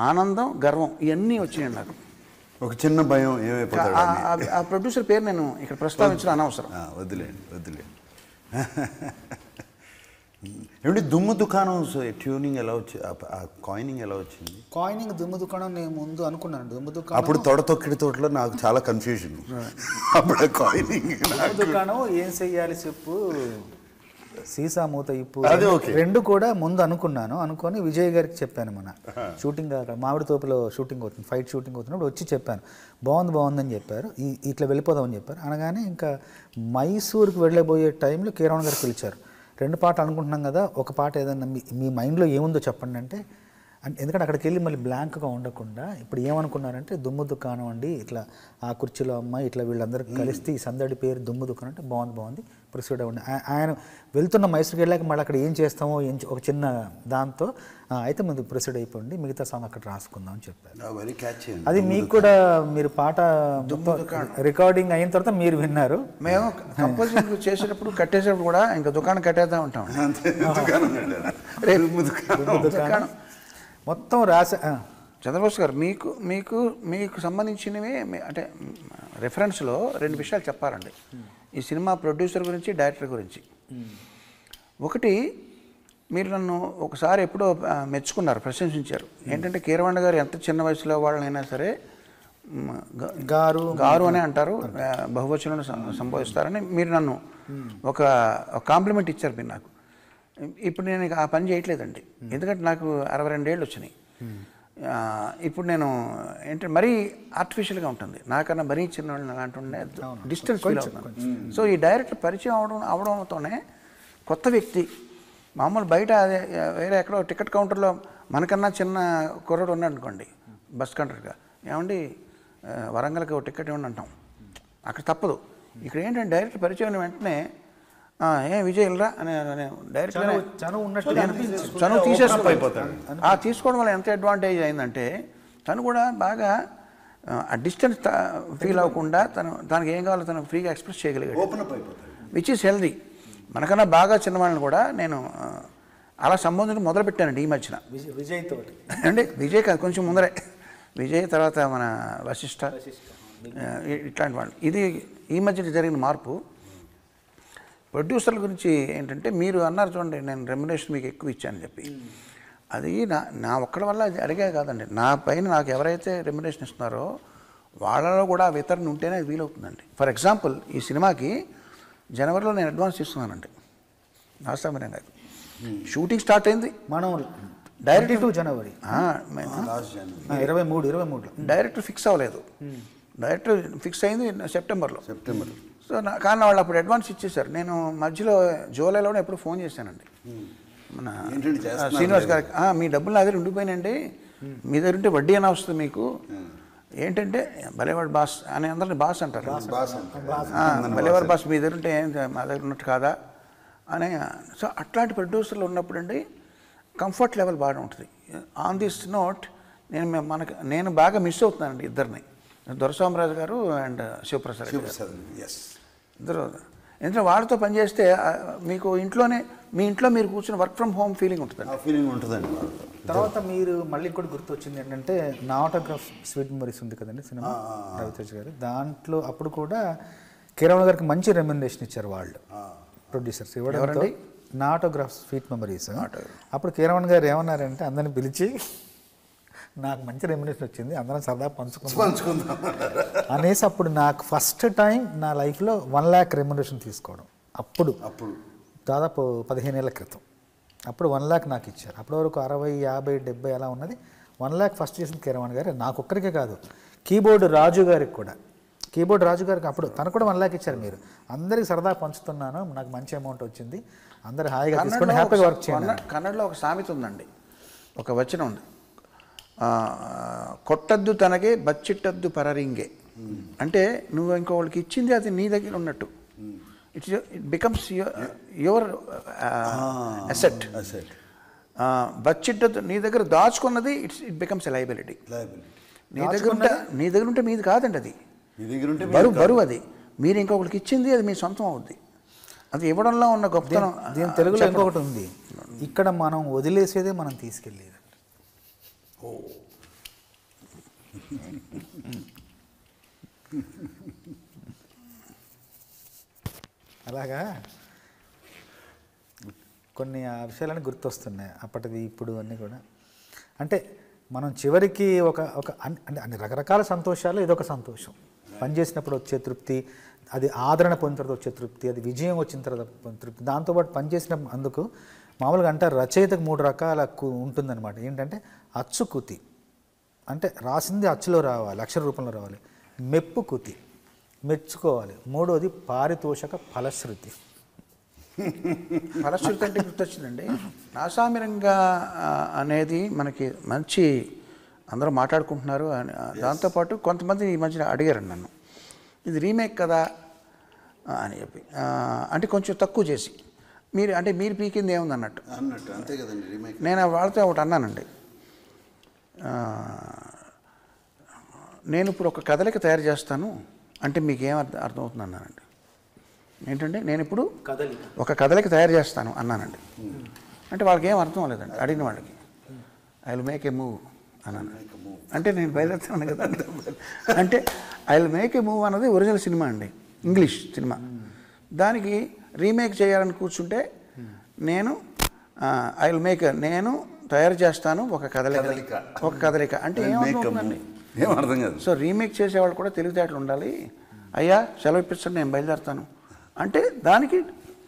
ఆనందం, గర్వం ఇవన్నీ వచ్చినాయండి నాకు. ఒక చిన్న భయం ఏమైపోతాడు. ఆ ప్రొడ్యూసర్ పేరు నేను ఇక్కడ ప్రస్తావించడం అనవసరం. వదిలేండి. ఏమిటి దుమ్ము దుకాణం ట్యూనింగ్ ఎలా వచ్చింది, ఆ కాయినింగ్ ఎలా వచ్చింది? కాయినింగ్ దుమ్ము దుకాణం నేను ముందు అనుకున్నాను. దుమ్ము దుకాణం అప్పుడు తొక్కిడి తోటలో నాకు చాలా కన్ఫ్యూజన్. అప్పుడు కాయినింగ్ దుకాణం ఏం చెయ్యాలి చెప్పు, సీసా మూత ఇప్పు, రెండు కూడా ముందు అనుకొని విజయ్ గారికి చెప్పాను. మన షూటింగ్ అక్కడ మామిడి తోపులో షూటింగ్ అవుతుంది, ఫైట్ షూటింగ్ అవుతున్నప్పుడు వచ్చి చెప్పాను, బాగుందని చెప్పారు, ఇట్లా వెళ్ళిపోదామని చెప్పారు. అనగానే ఇంకా మైసూర్కి వెళ్ళబోయే టైంలో కీరవాణి గారికి పిలిచారు. 2 పాటలు అనుకుంటున్నాం కదా, ఒక పాట ఏదన్నా మీ మైండ్లో ఏముందో చెప్పండి అంటే, ఎందుకంటే అక్కడికి వెళ్ళి మళ్ళీ బ్లాంక్గా ఉండకుండా ఇప్పుడు ఏమనుకున్నారంటే దుమ్ము దుకాణం అండి, ఇట్లా ఆ కుర్చీలో అమ్మాయి ఇట్లా వీళ్ళందరూ కలిస్తే ఈ సందడి పేరు దుమ్ము దుకాణం అంటే బాగుంది ప్రొసీడ్ అవ్వండి. ఆయన వెళ్తున్న మైసూర్కి వెళ్ళాక మళ్ళీ అక్కడ ఏం చేస్తామో ఒక చిన్న దాంతో అయితే ముందు ప్రొసీడ్ అయిపోండి, మిగతా సాంగ్ అక్కడ రాసుకుందాం అని చెప్పారు. అది మీకు కూడా మీరు పాట రికార్డింగ్ అయిన తర్వాత మీరు విన్నారు. మేము కంపోజింగ్ చేసేటప్పుడు కట్టేసేటప్పుడు కూడా ఇంకా దుకాణం కట్టేద్దాం ఉంటాం. మొత్తం రాసా. చంద్రబోస్ గారు, మీకు సంబంధించినవి అంటే రెఫరెన్స్లో 2 విషయాలు చెప్పాలండి ఈ సినిమా ప్రొడ్యూసర్ గురించి, డైరెక్టర్ గురించి. ఒకటి, మీరు నన్ను ఒకసారి ఎప్పుడో మెచ్చుకున్నారు, ప్రశంసించారు. ఏంటంటే కీరవాణి గారు ఎంత చిన్న వయసులో వాళ్ళనైనా సరే గారు అనే అంటారు, బహువచనంలో సంబోధిస్తారని మీరు నన్ను ఒక కాంప్లిమెంట్ ఇచ్చారు మీరు నాకు. ఇప్పుడు నేను ఆ పని చేయట్లేదండి, ఎందుకంటే నాకు 62 ఏళ్ళు వచ్చినాయి. ఇప్పుడు నేను ఏంటంటే మరీ ఆర్టిఫిషియల్గా ఉంటుంది, నాకన్నా మరీ చిన్నవాళ్ళు అలాంటి ఉండే డిస్టెన్స్ ఫీల్ అవుతున్నాను. సో ఈ డైరెక్టర్ పరిచయం అవడంతోనే కొత్త వ్యక్తి, మామూలు బయట వేరే ఎక్కడో టికెట్ కౌంటర్లో మనకన్నా చిన్న కుర్రాడు ఉన్నాడు అనుకోండి, బస్ కండక్టర్గా, ఏమండి వరంగల్కి ఒక టికెట్ ఇవ్వండి అంటాం, అక్కడ తప్పదు. ఇక్కడ ఏంటంటే డైరెక్టర్ పరిచయం వెంటనే విజయ్ వెళ్ళరా అని డైరెక్ట్గా చనువు తీసేసుకుపోతాడు. తీసుకోవడం వల్ల ఎంత అడ్వాంటేజ్ అయిందంటే తను కూడా బాగా ఆ డిస్టెన్స్ ఫీల్ అవ్వకుండా తనకి ఏం కావాలో తను ఫ్రీగా ఎక్స్ప్రెస్ చేయగలిగాడు, విచ్ ఈస్ హెల్దీ. మనకన్నా బాగా చిన్నవాళ్ళని కూడా నేను అలా సంబంధించి మొదలుపెట్టానండి ఈ మధ్యన. విజయ్తో అంటే విజయ్ కాదు, కొంచెం ముందరే విజయ్, తర్వాత మన వశిష్ఠ, ఇట్లాంటి వాళ్ళు. ఇది ఈ మధ్య జరిగిన మార్పు. ప్రొడ్యూసర్ల గురించి ఏంటంటే మీరు అన్నారు చూడండి, నేను రెమ్యునరేషన్ మీకు ఎక్కువ ఇచ్చానని చెప్పి, అది నా ఒక్కడి వల్ల అది అడిగే కాదండి. నా పైన నాకు ఎవరైతే రెమ్యునరేషన్ ఇస్తున్నారో వాళ్ళలో కూడా ఆ వితరణ ఉంటేనే అది వీలవుతుందండి. ఫర్ ఎగ్జాంపుల్ ఈ సినిమాకి జనవరిలో నేను అడ్వాన్స్ తీసుకున్నానండి నాస్వామి రంగా. షూటింగ్ స్టార్ట్ అయింది మనం డైరెక్ట్ 22 జనవరి 23 డైరెక్టర్ ఫిక్స్ అవ్వలేదు. డైరెక్టర్ ఫిక్స్ అయింది సెప్టెంబర్. సో కానీ వాళ్ళు అప్పుడు అడ్వాన్స్ ఇచ్చేసారు. నేను మధ్యలో జూలైలోనే ఎప్పుడు ఫోన్ చేశానండి మన శ్రీనివాస్ గారికి, మీ డబ్బులు నా దగ్గర ఉండిపోయినండి, మీ దగ్గర ఉంటే వడ్డీ అయినా వస్తుంది మీకు, ఏంటంటే భలేవాడు బాస్ అని అందరిని బాస్ అంటారు, భలేవాడు బాస్ మీ దగ్గర ఉంటే ఏం మా దగ్గర ఉన్నట్టు కాదా అని. సో అట్లాంటి ప్రొడ్యూసర్లు ఉన్నప్పుడు అండి కంఫర్ట్ లెవెల్ బాగా ఉంటుంది. ఆన్ దిస్ నోట్ నేను బాగా మిస్ అవుతున్నానండి ఇద్దరిని, దొరస్వామిరాజు గారు అండ్ శివప్రసాద్ గారు. ఇద్దరు ఎందుకంటే వాళ్ళతో పనిచేస్తే మీకు మీ ఇంట్లో మీరు కూర్చొని వర్క్ ఫ్రమ్ హోమ్ ఫీలింగ్ ఉంటుందండి. తర్వాత మీరు మళ్ళీ ఇంకోటి గుర్తొచ్చింది ఏంటంటే నా ఆటోగ్రాఫ్ స్వీట్ మెమరీస్ ఉంది కదండి సినిమా రవితేజ గారు, దాంట్లో అప్పుడు కూడా కీరవాణి గారికి మంచి రెమ్యునరేషన్ ఇచ్చారు వాళ్ళు ప్రొడ్యూసర్స్ ఇవ్వడంతో. నా ఆటోగ్రాఫ్ స్వీట్ మెమరీస్ అప్పుడు కీరవాణి గారు ఏమన్నారంటే అందరిని పిలిచి నాకు మంచి రెమ్యునరేషన్ వచ్చింది, అందరం సరదా పంచుకుందాం అనేసి అప్పుడు నాకు ఫస్ట్ టైం నా లైఫ్లో 1 lakh రెమ్యునరేషన్ తీసుకోవడం. అప్పుడు దాదాపు 15 ఏళ్ల క్రితం అప్పుడు 1 lakh నాకు ఇచ్చారు. అప్పటి వరకు 60, 50, 70 అలా ఉన్నది. 1 lakh ఫస్ట్ చేసిన కీరవాణి గారు. నాకు ఒక్కరికే కాదు, కీబోర్డ్ రాజు గారికి కూడా, అప్పుడు తనకు కూడా 1 lakh ఇచ్చారు. మీరు అందరికి సరదా పంచుతున్నాను, నాకు మంచి అమౌంట్ వచ్చింది, అందరు హాయిగా తీసుకొని హ్యాపీగా వర్క్ చేయండి. కన్నడలో ఒక సామెత ఉందండి, ఒక వచనం ఉంది, కొట్టద్దు తనగే బచ్చిట్టద్దు పరరింగే. అంటే నువ్వు ఇంకోళ్ళకి ఇచ్చింది అది నీ దగ్గర ఉన్నట్టు, ఇట్ బికమ్స్ యువర్ అసెట్. బచ్చిట్టద్దు నీ దగ్గర దాచుకున్నది ఇట్ బికమ్స్ ఎ లయబిలిటీ. నీ దగ్గర ఉంటే మీది కాదండి, అది బరువు. అది మీరు ఇంకొకరికి ఇచ్చింది అది మీ సొంతం అవుద్ది. అది ఇవ్వడంలో ఉన్న గొప్పతనం. దీని తెలుగులో ఇంకొకటి ఉంది, ఇక్కడ మనం వదిలేసేదే మనం తీసుకెళ్ళేది. అలాగా కొన్ని ఆ విషయాలని గుర్తొస్తున్నాయి అప్పటిది ఇప్పుడు అన్నీ కూడా. అంటే మనం చివరికి అంటే అన్ని రకరకాల సంతోషాలు ఇదొక సంతోషం. పనిచేసినప్పుడు వచ్చే తృప్తి, అది ఆదరణ పొందిన తర్వాత వచ్చే తృప్తి, అది విజయం వచ్చిన తర్వాత తృప్తి. దాంతోపాటు పనిచేసిన అందుకు మామూలుగా అంటారు రచయితకు 3 రకాల ఉంటుందన్నమాట. ఏంటంటే అచ్చుకుతి, అంటే రాసింది అచ్చులో రావాలి, అక్షర రూపంలో రావాలి. మెప్పు కుతి, మెచ్చుకోవాలి. 3వది పారితోషక ఫలశ్రుతి. ఫలశ్రుతి అంటే గుర్తొచ్చిందండి, నాస్వామి రంగా అనేది మనకి మంచి అందరూ మాట్లాడుకుంటున్నారు. దాంతోపాటు కొంతమంది ఈ మధ్యన అడిగారు నన్ను, ఇది రీమేక్ కదా అని చెప్పి, అంటే కొంచెం తక్కువ చేసి మీరు పీకింది ఏముంది అన్నట్టు. అంతే కదండి రీమేక్. నేను వాళ్ళతో ఒకటి అన్నానండి, నేను ఇప్పుడు ఒక కదలిక తయారు చేస్తాను అంటే మీకు ఏం అర్థమవుతుంది అన్నానండి. ఏంటంటే నేను ఇప్పుడు ఒక కదలిక తయారు చేస్తాను అన్నానండి. అంటే వాళ్ళకి ఏం అర్థం లేదండి, అడిగిన వాళ్ళకి. I will make a move అన్నాను. అంటే నేను బయలుదేరుతాను కదా. అంటే I will make a move అన్నది ఒరిజినల్ సినిమా అండి, ఇంగ్లీష్ సినిమా. దానికి రీమేక్ చేయాలని కూర్చుంటే నేను నేను తయారు చేస్తాను ఒక కదలిక అంటే ఏమవుతుందండి, ఏమర్థం కాదు. సో రీమేక్ చేసేవాళ్ళు కూడా తెలివితేటలు ఉండాలి. అయ్యా సెలవు ఇప్పించండి నేను బయలుదేరుతాను అంటే దానికి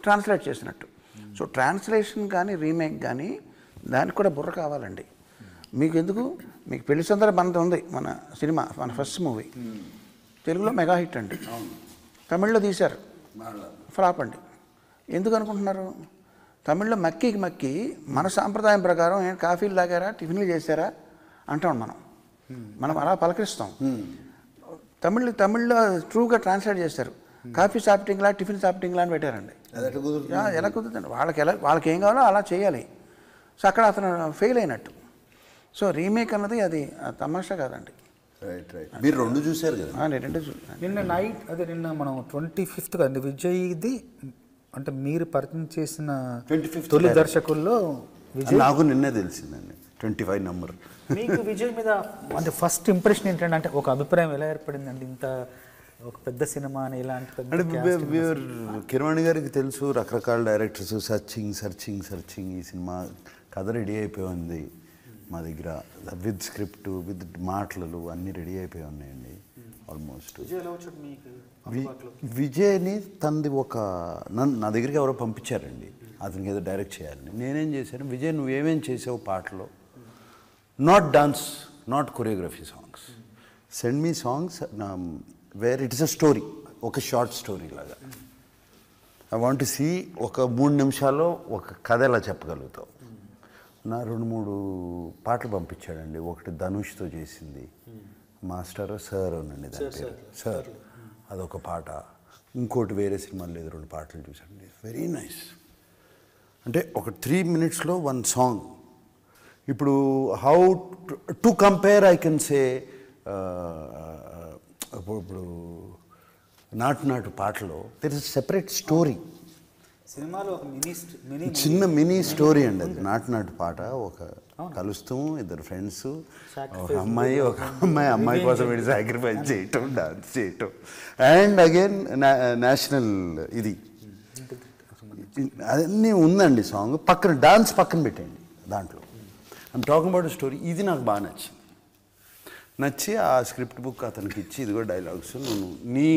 ట్రాన్స్లేట్ చేసినట్టు. సో ట్రాన్స్లేషన్ కానీ రీమేక్ కానీ దానికి కూడా బుర్ర కావాలండి. మీకు ఎందుకు, మీకు పెళ్లి సందర్భం మనది ఉంది, మన సినిమా, మన ఫస్ట్ మూవీ తెలుగులో మెగా హిట్ అండి, తమిళ్లో తీశారు ఫ్లాప్ అండి. ఎందుకు అనుకుంటున్నారు? తమిళ్లో మక్కి మన సాంప్రదాయం ప్రకారం కాఫీలు తాగారా, టిఫిన్లు చేశారా అంటాం మనం అలా పలకరిస్తాం. తమిళ్లో ట్రూగా ట్రాన్స్లేట్ చేశారు, కాఫీ సాపిటింగ్లా టిఫిన్ సాపిటింగ్లా అని పెట్టారండి. ఎలా కుదురుతుంది? వాళ్ళకి ఏం కావాలో అలా చేయాలి. సో అక్కడ అతను ఫెయిల్ అయినట్టు. సో రీమేక్ అన్నది అది తమాషా కాదండి. మీరు 2 చూశారు కదా? నేను 2 చూసాను. నిన్న మనం 25th కదండి విజయ్ది, అంటే మీరు పరిచయం చేసిన 25th తొలి దర్శకుల్లో విజయ్. నాకు నిన్నే తెలిసిందండి 25 నంబర్. మీకు విజయ్ మీద అంటే ఫస్ట్ ఇంప్రెషన్ ఏంటంటే, అంటే ఒక అభిప్రాయం ఎలా ఏర్పడిందండి? ఇంత ఒక పెద్ద సినిమా అని ఇలాంటి కిరవాణి గారికి తెలుసు, రకరకాల డైరెక్టర్స్ సర్చింగ్ ఈ సినిమా కథ రెడీ అయిపోయింది మా దగ్గర, విత్ స్క్రిప్ట్ విత్ మాటలు అన్నీ రెడీ అయిపోయి ఉన్నాయండి. ఆల్మోస్ట్. విజయ్ ఎలా వచ్చాడు మీకు అందుబాటులో? విజయ్ని తనది నా దగ్గరికి ఎవరో పంపించారండి, అతనికి ఏదో డైరెక్ట్ చేయాలని. నేనేం చేశాను, విజయ్ నువ్వేమేం చేసావు పాటలో, not dance, not choreography songs, send me songs where it is a story, ఒక షార్ట్ స్టోరీ లాగా. ఐ వాంట్ టు సీ ఒక 3 నిమిషాల్లో ఒక కథ ఎలా చెప్పగలుగుతావు. నా 2-3 పాటలు పంపించాడండి. ఒకటి ధనుష్తో చేసింది, మాస్టర్ సార్ అనండి దాని పేరు, సార్, అదొక పాట. ఇంకోటి వేరే సినిమాలు లేదు 2 పాటలు చూసాండి, వెరీ నైస్. అంటే ఒక 3 minutesలో 1 సాంగ్. ఇప్పుడు how to compare I can say, ఇప్పుడు నాటు పాటలో దెర్ ఇస్ సెపరేట్ స్టోరీ, సినిమాలో ఒక చిన్న మినీ స్టోరీ అండి అది. నాటు పాట, ఒక కలుస్తాం, 2 ఫ్రెండ్స్, ఒక అమ్మాయి కోసం వీడు సాక్రిఫైస్ చేయటం, డాన్స్ చేయటం, అండ్ అగైన్ నేషనల్ ఇది అన్నీ ఉందండి సాంగ్. పక్కన డాన్స్ పక్కన పెట్టండి దాంట్లో. I'm talking about story. ఇది నాకు బాగా నచ్చి ఆ స్క్రిప్ట్ బుక్ అతనికి ఇచ్చి, ఇదిగో డైలాగ్స్, నువ్వు నీ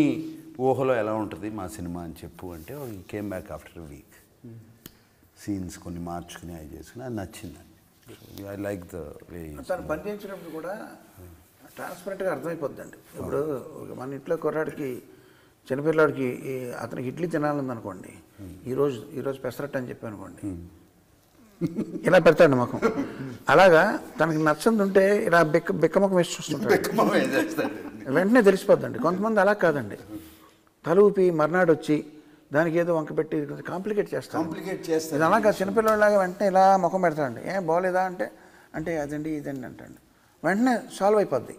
ఊహలో ఎలా ఉంటుంది మా సినిమా అని చెప్పు అంటే, ఈ came back after a week, scenes కొన్ని మార్చుకుని అవి చేసుకుని, అది నచ్చిందండి. I like the way. తను పని చేయించినప్పుడు కూడా ట్రాన్స్పరెంట్గా అర్థమైపోద్దండి. ఇప్పుడు మన ఇంట్లో కుర్రాడికి, చిన్నపిల్లాడికి అతనికి ఇడ్లీ తినాలనుకోండి, ఈరోజు పెసరట్టు అని చెప్పి అనుకోండి, ఇలా పెడతాడు ముఖం. అలాగా తనకి నచ్చంది ఉంటే ఇలా బిక్కముఖం వేసి చూస్తుంటాడు, వెంటనే తెలిసిపోద్దండి. కొంతమంది అలా కాదండి, తల ఊపి మర్నాడు వచ్చి దానికి ఏదో వంక పెట్టి కాంప్లికేట్ చేస్తాను. ఇది అలాగా చిన్నపిల్లలాగా వెంటనే ఇలా ముఖం పెడతాడండి. ఏం బాగోలేదా అంటే అదండి ఇదండి అంటాడు, వెంటనే సాల్వ్ అయిపోద్ది.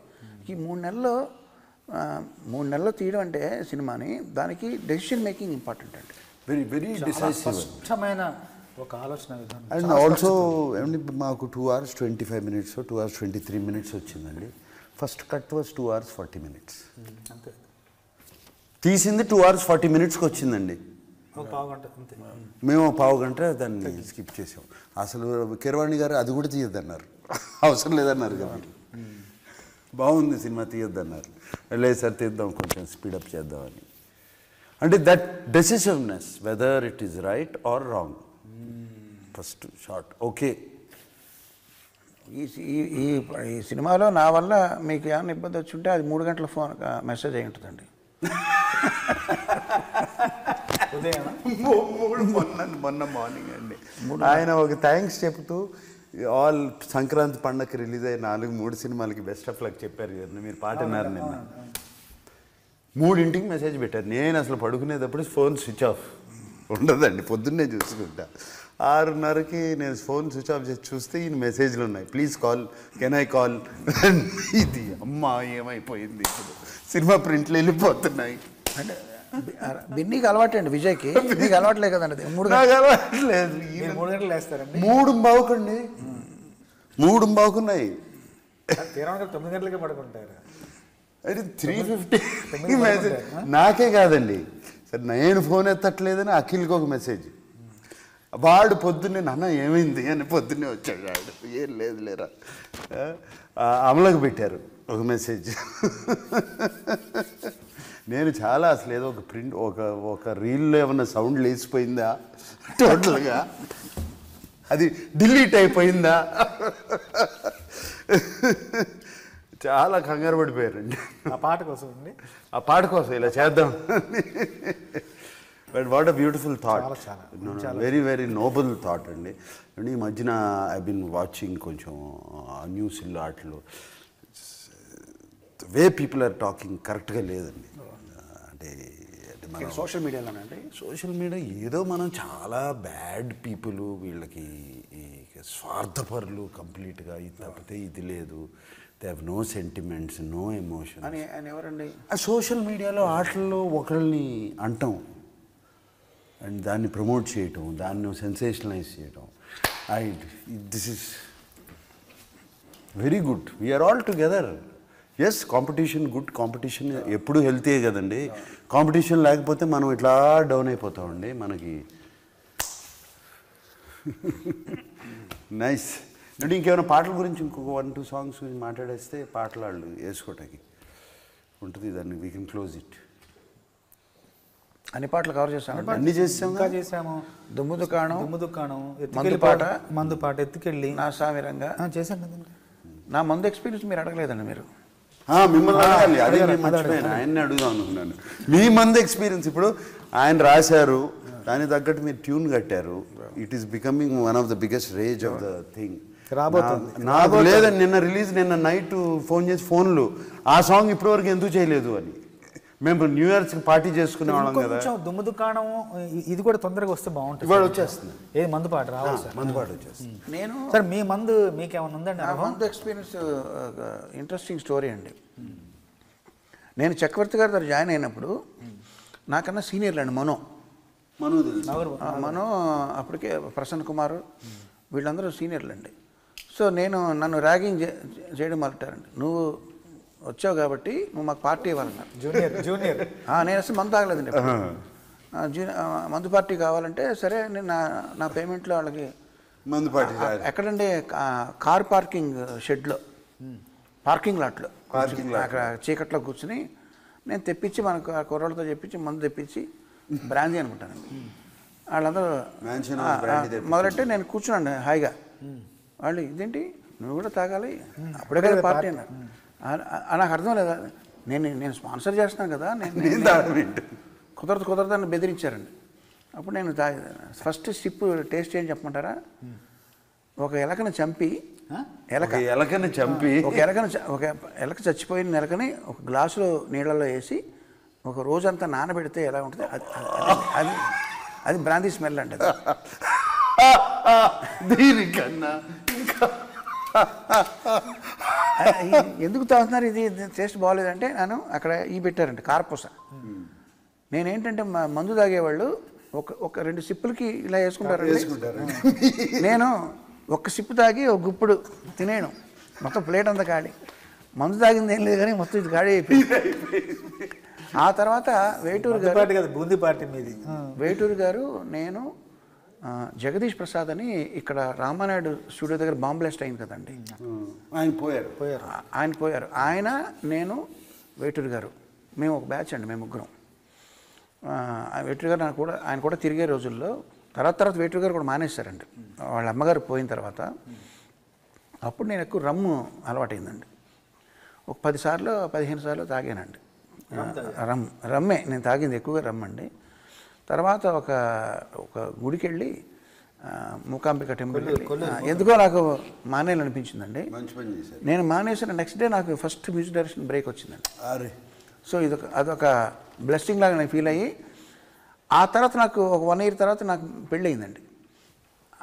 ఈ 3 నెలల్లో తీయడం అంటే సినిమాని, దానికి డెసిషన్ మేకింగ్ ఇంపార్టెంట్ అండి. వెరీ వెరీ డిసైసివ్, స్పష్టమైన ఒక ఆలోచన విధానం. అండ్ ఆల్సో ఏమండి, మాకు 2 hours 25 minutes, 2 hours 23 minutes వచ్చిందండి. First cut was 2 hours 40 minutes. అంతే, తీసింది 2 hours 40 minutesకి వచ్చిందండి. ఒక పావుగంట అంతే. మేము 1/2 గంట దాన్ని స్కిప్ చేసాం. అసలు కీరవాణి గారు అది కూడా తీయొద్దన్నారు, అవసరం లేదన్నారు కదా, బాగుంది సినిమా తీయొద్దన్నారు. లేదు సార్ తీద్దాం, కొంచెం స్పీడప్ చేద్దామని. అంటే that decisiveness, whether it is right or wrong, first shot okay. ఈ సినిమాలో నా వల్ల మీకు ఏమైనా ఇబ్బంది వచ్చి ఉంటే అది 3 గంటల ఫోన్ మెసేజ్ అయి ఉంటుందండి. మొన్న మార్నింగ్ అండి ఆయన ఒక థ్యాంక్స్ చెప్తూ, ఆల్ సంక్రాంతి పండగకి రిలీజ్ అయ్యి 3 సినిమాలకి బెస్ట్ ఆఫ్ లక్ చెప్పారు కదా మీరు, పాట విన్నారు నిన్న. 3ంటికి మెసేజ్ పెట్టారు. నేను అసలు పడుకునేటప్పుడు ఫోన్ స్విచ్ ఆఫ్ ఉండదండి, పొద్దున్నే చూసుకుంటా. 6:30కి నేను ఫోన్ స్విచ్ ఆఫ్ చేసి చూస్తే ఈయన మెసేజ్లు ఉన్నాయి, please call, can I call. ఇది అమ్మా ఏమైపోయింది, ఇప్పుడు సినిమా ప్రింట్లు వెళ్ళిపోతున్నాయి. అంటే బిన్నీకి అలవాటు అండి, విజయ్కి. మీకు అలవాట్లే కదండి. 3 అలవాట్లేదు. 3 గంటలు వేస్తారండి. 3:15 3:15 తీరానికి 9 గంటలకే పడుకుంటారు. అయితే 3:50 మెసేజ్ నాకే కాదండి సార్, నేను ఫోన్ ఎత్తట్లేదని అఖిల్కి ఒక మెసేజ్. వాడు పొద్దున్నే నాన్న ఏమైంది అని పొద్దున్నే వచ్చాడు. వాడు ఏం లేదు లేరా, అమలకు పెట్టారు ఒక మెసేజ్. నేను చాలా అసలు ఏదో ఒక ప్రింట్, ఒక రీల్లో ఏమన్నా సౌండ్ లేచిపోయిందా టోటల్గా, అది డిలీట్ అయిపోయిందా, చాలా కంగారు పడిపోయారండి ఆ పాట కోసం అండి. ఆ పాట కోసం ఇలా చేద్దాం. But what a beautiful thought, very very Nobel thought అండి. అండ్ ఈ మధ్యన ఐ బిన్ వాచింగ్ కొంచెం న్యూస్లో వాటిలో వే పీపుల్ ఆర్ టాకింగ్ కరెక్ట్గా లేదండి. అంటే మన సోషల్ మీడియాలోనండి, సోషల్ మీడియా ఏదో మనం చాలా బ్యాడ్ పీపుల్, వీళ్ళకి ఈ స్వార్థపరులు కంప్లీట్గా, ఇది తప్పితే ఇది లేదు, they have no sentiments, no emotion అని ఎవరండి ఆ సోషల్ మీడియాలో ఆటల్లో ఒకళ్ళని అంటాం అండ్ దాన్ని ప్రమోట్ చేయటం, దాన్ని సెన్సేషనలైజ్ చేయటం. This is very good, we are all together. Yes, competition good, competition ఎప్పుడు హెల్తీయే కదండి. కాంపిటీషన్ లేకపోతే మనం ఇట్లా డౌన్ అయిపోతామండి. మనకి నైస్. అంటే ఇంకేమైనా పాటల గురించి ఇంకొక 1-2 సాంగ్స్ గురించి మాట్లాడేస్తే పాటలు వాళ్ళు వేసుకోవటానికి ఉంటుంది, దాన్ని వీ కెన్ క్లోజ్ ఇట్. అన్ని పాటలు కవర్ చేశాను. అన్ని చేసాం. ఇంకా చేసాము. దుమ్ము దుకాణం, మందు పాట ఎత్తుకెళ్ళి, నా సామి రంగా చేశాం కదండి. నా మందు ఎక్స్పీరియన్స్ మీరు అడగలేదండి. మీరు మిమ్మల్ని అడగాలి, అదే నేను మర్చిపోయాను, ఆయన్ని అడుగుదాం అనుకున్నాను. మీ మంది ఎక్స్పీరియన్స్ ఇప్పుడు ఆయన రాశారు, దానికి తగ్గట్టు మీరు ట్యూన్ కట్టారు. It is becoming one of the biggest rage of the thing. రాబోతుంది. నాకు లేదని నిన్న నైట్ ఫోన్ చేసి ఫోన్లు ఆ సాంగ్ ఇప్పటివరకు ఎందుకు చేయలేదు అని. మేము న్యూ ఇయర్స్ పార్టీ చేసుకునే వాళ్ళం కదా. దుమ్ము దుకాణం ఇది కూడా తొందరగా వస్తే బాగుంటుంది. ఇవాళ వచ్చేస్తుంది. ఏ మందు పాట రావాలి సార్? మందు పాట వచ్చేస్తుంది. నేను సార్ మీ మందు మీకేమైనా ఉందండి? నా మందు ఎక్స్పీరియన్స్ ఇంట్రెస్టింగ్ స్టోరీ అండి. నేను చక్రవర్తి గారి దగ్గర జాయిన్ అయినప్పుడు నాకన్నా సీనియర్లు అండి. మనో అప్పటికే ప్రసన్న కుమార్ వీళ్ళందరూ సీనియర్లు అండి. సో నన్ను ర్యాగింగ్ చేయడం మొదలెట్టారండి. నువ్వు వచ్చావు కాబట్టి నువ్వు మాకు పార్టీ ఇవ్వాలన్నారు. జూనియర్ నేను అసలు మందు తాగలేదండి. మందు పార్టీ కావాలంటే సరే నేను నా పేమెంట్లో వాళ్ళకి మందు పార్టీ ఎక్కడంటే కార్ పార్కింగ్ షెడ్లో, పార్కింగ్ లాట్లో అక్కడ చీకట్లో కూర్చుని నేను తెప్పించి మనకు ఆ కుర్రాళ్ళతో చెప్పించి మందు తెప్పించి బ్రాందీ అనుకుంటానండి. వాళ్ళందరూ మొదలెట్టే నేను కూర్చున్నాను హాయిగా. వాళ్ళు ఇదేంటి నువ్వు కూడా తాగాలి, అప్పుడే కదా పార్టీ అన్నారు. నాకు అర్థం లేదా, నేను స్పాన్సర్ చేస్తున్నాను కదా, కుదరదని బెదిరించారండి. అప్పుడు నేను ఫస్ట్ స్టిప్ టేస్ట్ చేయని చెప్పమంటారా? ఒక ఎలకను చంపి ఒక ఎలక చచ్చిపోయిన ఎలకని ఒక గ్లాసులో నీళ్ళలో వేసి ఒక రోజంతా నానబెడితే ఎలా ఉంటుంది అది బ్రాందీ స్మెల్ అండి. దీనికన్నా ఎందుకు తాగుతున్నారు, ఇది టేస్ట్ బాగోలేదంటే నేను అక్కడ పెట్టారండి కార్పూస. నేనేంటంటే మందు తాగేవాళ్ళు ఒక 2 సిప్పులకి ఇలా వేసుకుంటారండి. నేను ఒక్క సిప్పు తాగి ఒక గుప్పుడు తినేను, మొత్తం ప్లేట్ అంతా ఖాళీ. మందు తాగింది ఏం లేదు కానీ మొత్తం ఇది ఖాళీ అయిపోయింది. ఆ తర్వాత వేటూరు గారు నేను జగదీష్ ప్రసాద్ అని ఇక్కడ రామానాయుడు స్టూడియో దగ్గర బాంబ్ బ్లాస్ట్ అయింది కదండి, ఆయన పోయారు. ఆయన నేను వేటూరు గారు మేము ఒక బ్యాచ్ అండి, మేము ముగ్గురం. వేటూరు గారు ఆయన కూడా తిరిగే రోజుల్లో తర్వాత వేటూరు గారు కూడా మానేశారండి. వాళ్ళ అమ్మగారు పోయిన తర్వాత అప్పుడు నేను ఎక్కువ రమ్ము అలవాటైందండి. ఒక 10 సార్లు 15 సార్లు తాగానండి రమ్మే. నేను తాగింది ఎక్కువగా రమ్మండి. తర్వాత ఒక గుడికి వెళ్ళి మూకాంబిక టెంపుల్ ఎందుకో నాకు మానేయాలి అనిపించిందండి. నేను మానేసిన నెక్స్ట్ డే నాకు ఫస్ట్ మ్యూజిక్ డైరెక్షన్ బ్రేక్ వచ్చిందండి. సో అదొక బ్లెస్సింగ్ లాగా నేను ఫీల్ అయ్యి ఆ తర్వాత నాకు ఒక 1 year తర్వాత నాకు పెళ్ళి అయిందండి.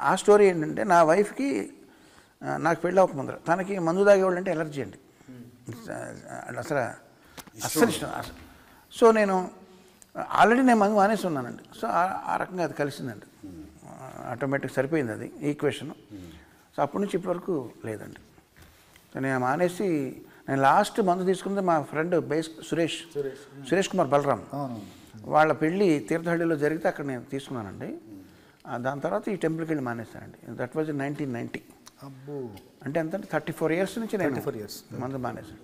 ఆ స్టోరీ ఏంటంటే నా వైఫ్కి నాకు పెళ్ళి అవ్వక ముందర తనకి మందు తాగేవాళ్ళు అంటే ఎలర్జీ అండి, అస్సలు ఇష్టం. సో నేను ఆల్రెడీ నేను మందు మానేసి ఉన్నానండి. సో ఆ రకంగా అది కలిసిందండి, ఆటోమేటిక్ సరిపోయింది అది ఈక్వేషన్. సో అప్పటి నుంచి ఇప్పటివరకు లేదండి. సో నేను మానేసి నేను లాస్ట్ మందు తీసుకుంది మా ఫ్రెండ్ సురేష్ కుమార్ బలరామ్ వాళ్ళ పెళ్ళి తీర్థహళ్ళిలో జరిగితే అక్కడ నేను తీసుకున్నానండి. దాని తర్వాత ఈ టెంపుల్కి వెళ్ళి మానేస్తానండి. That was 1990. అంటే ఎంత 34 years నుంచి నేను మందు మానేసాను.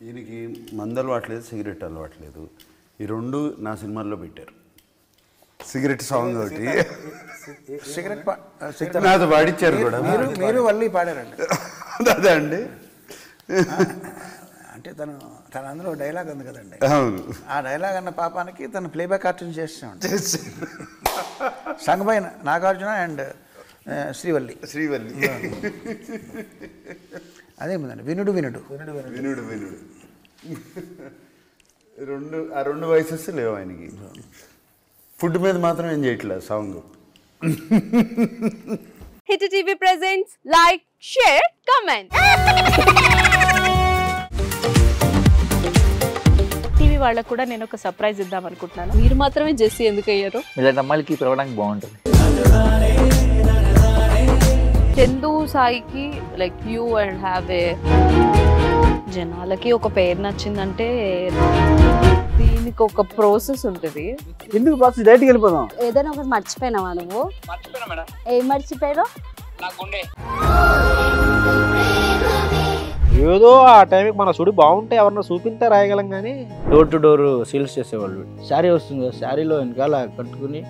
ఈయనకి మందు అలవాట్లేదు, సిగరెట్ అలవాట్లేదు. ఈ 2 నా సినిమాల్లో పెట్టారు. సిగరెట్ సాంగ్ ఒకటి సిగరెట్ నాతో పాడించారు కూడా. మీరు వల్లి పాడారండి. అదే అండి, అంటే తను అందులో డైలాగ్ ఉంది కదండి, అవును. ఆ డైలాగ్ అన్న పాపానికి తను ప్లేబ్యాక్ ఆర్టిస్ట్ చేస్తామండి. సంగమైన నాగార్జున అండ్ శ్రీవల్లి అదేమిందండి వినుడు 2 వాయిసెస్ లేవు ఆయనకి. ఫుడ్ మీద మాత్రం ఏం చేయట్లేదు song. Hit TV presents like, share, comment. TV వాళ్ళకు కూడా నేను ఒక సర్ప్రైజ్ ఇద్దాం అనుకుంటున్నాను. మీరు మాత్రమే జెస్సీ ఎందుకు అయ్యారు? ఇలాంటి అమ్మాయిలకి పిలవడానికి బాగుంటుంది. చందు సాయికి like you and have a జనాలకి ఒక పేరు నచ్చిందంటే దీనికి ఒక ప్రాసెస్ ఉంటుంది. ఎందుకు ప్రాసెస్ డైరెక్ట్గా వెళ్ళిపోదాం. ఏదైనా ఒకటి మర్చిపోయినావా నువ్వు? మర్చిపోయినా మేడం. ఏం మర్చిపోయావు? ఏదో ఆ టైంకి మన సుడి బాగుంటే ఎవరన్నా చూపిస్తే రాయగలం కానీ డోర్ టు డోర్ సేల్స్ చేసేవాళ్ళు. శారీ వస్తుంది కదా, శారీలో వెనకాల కట్టుకుని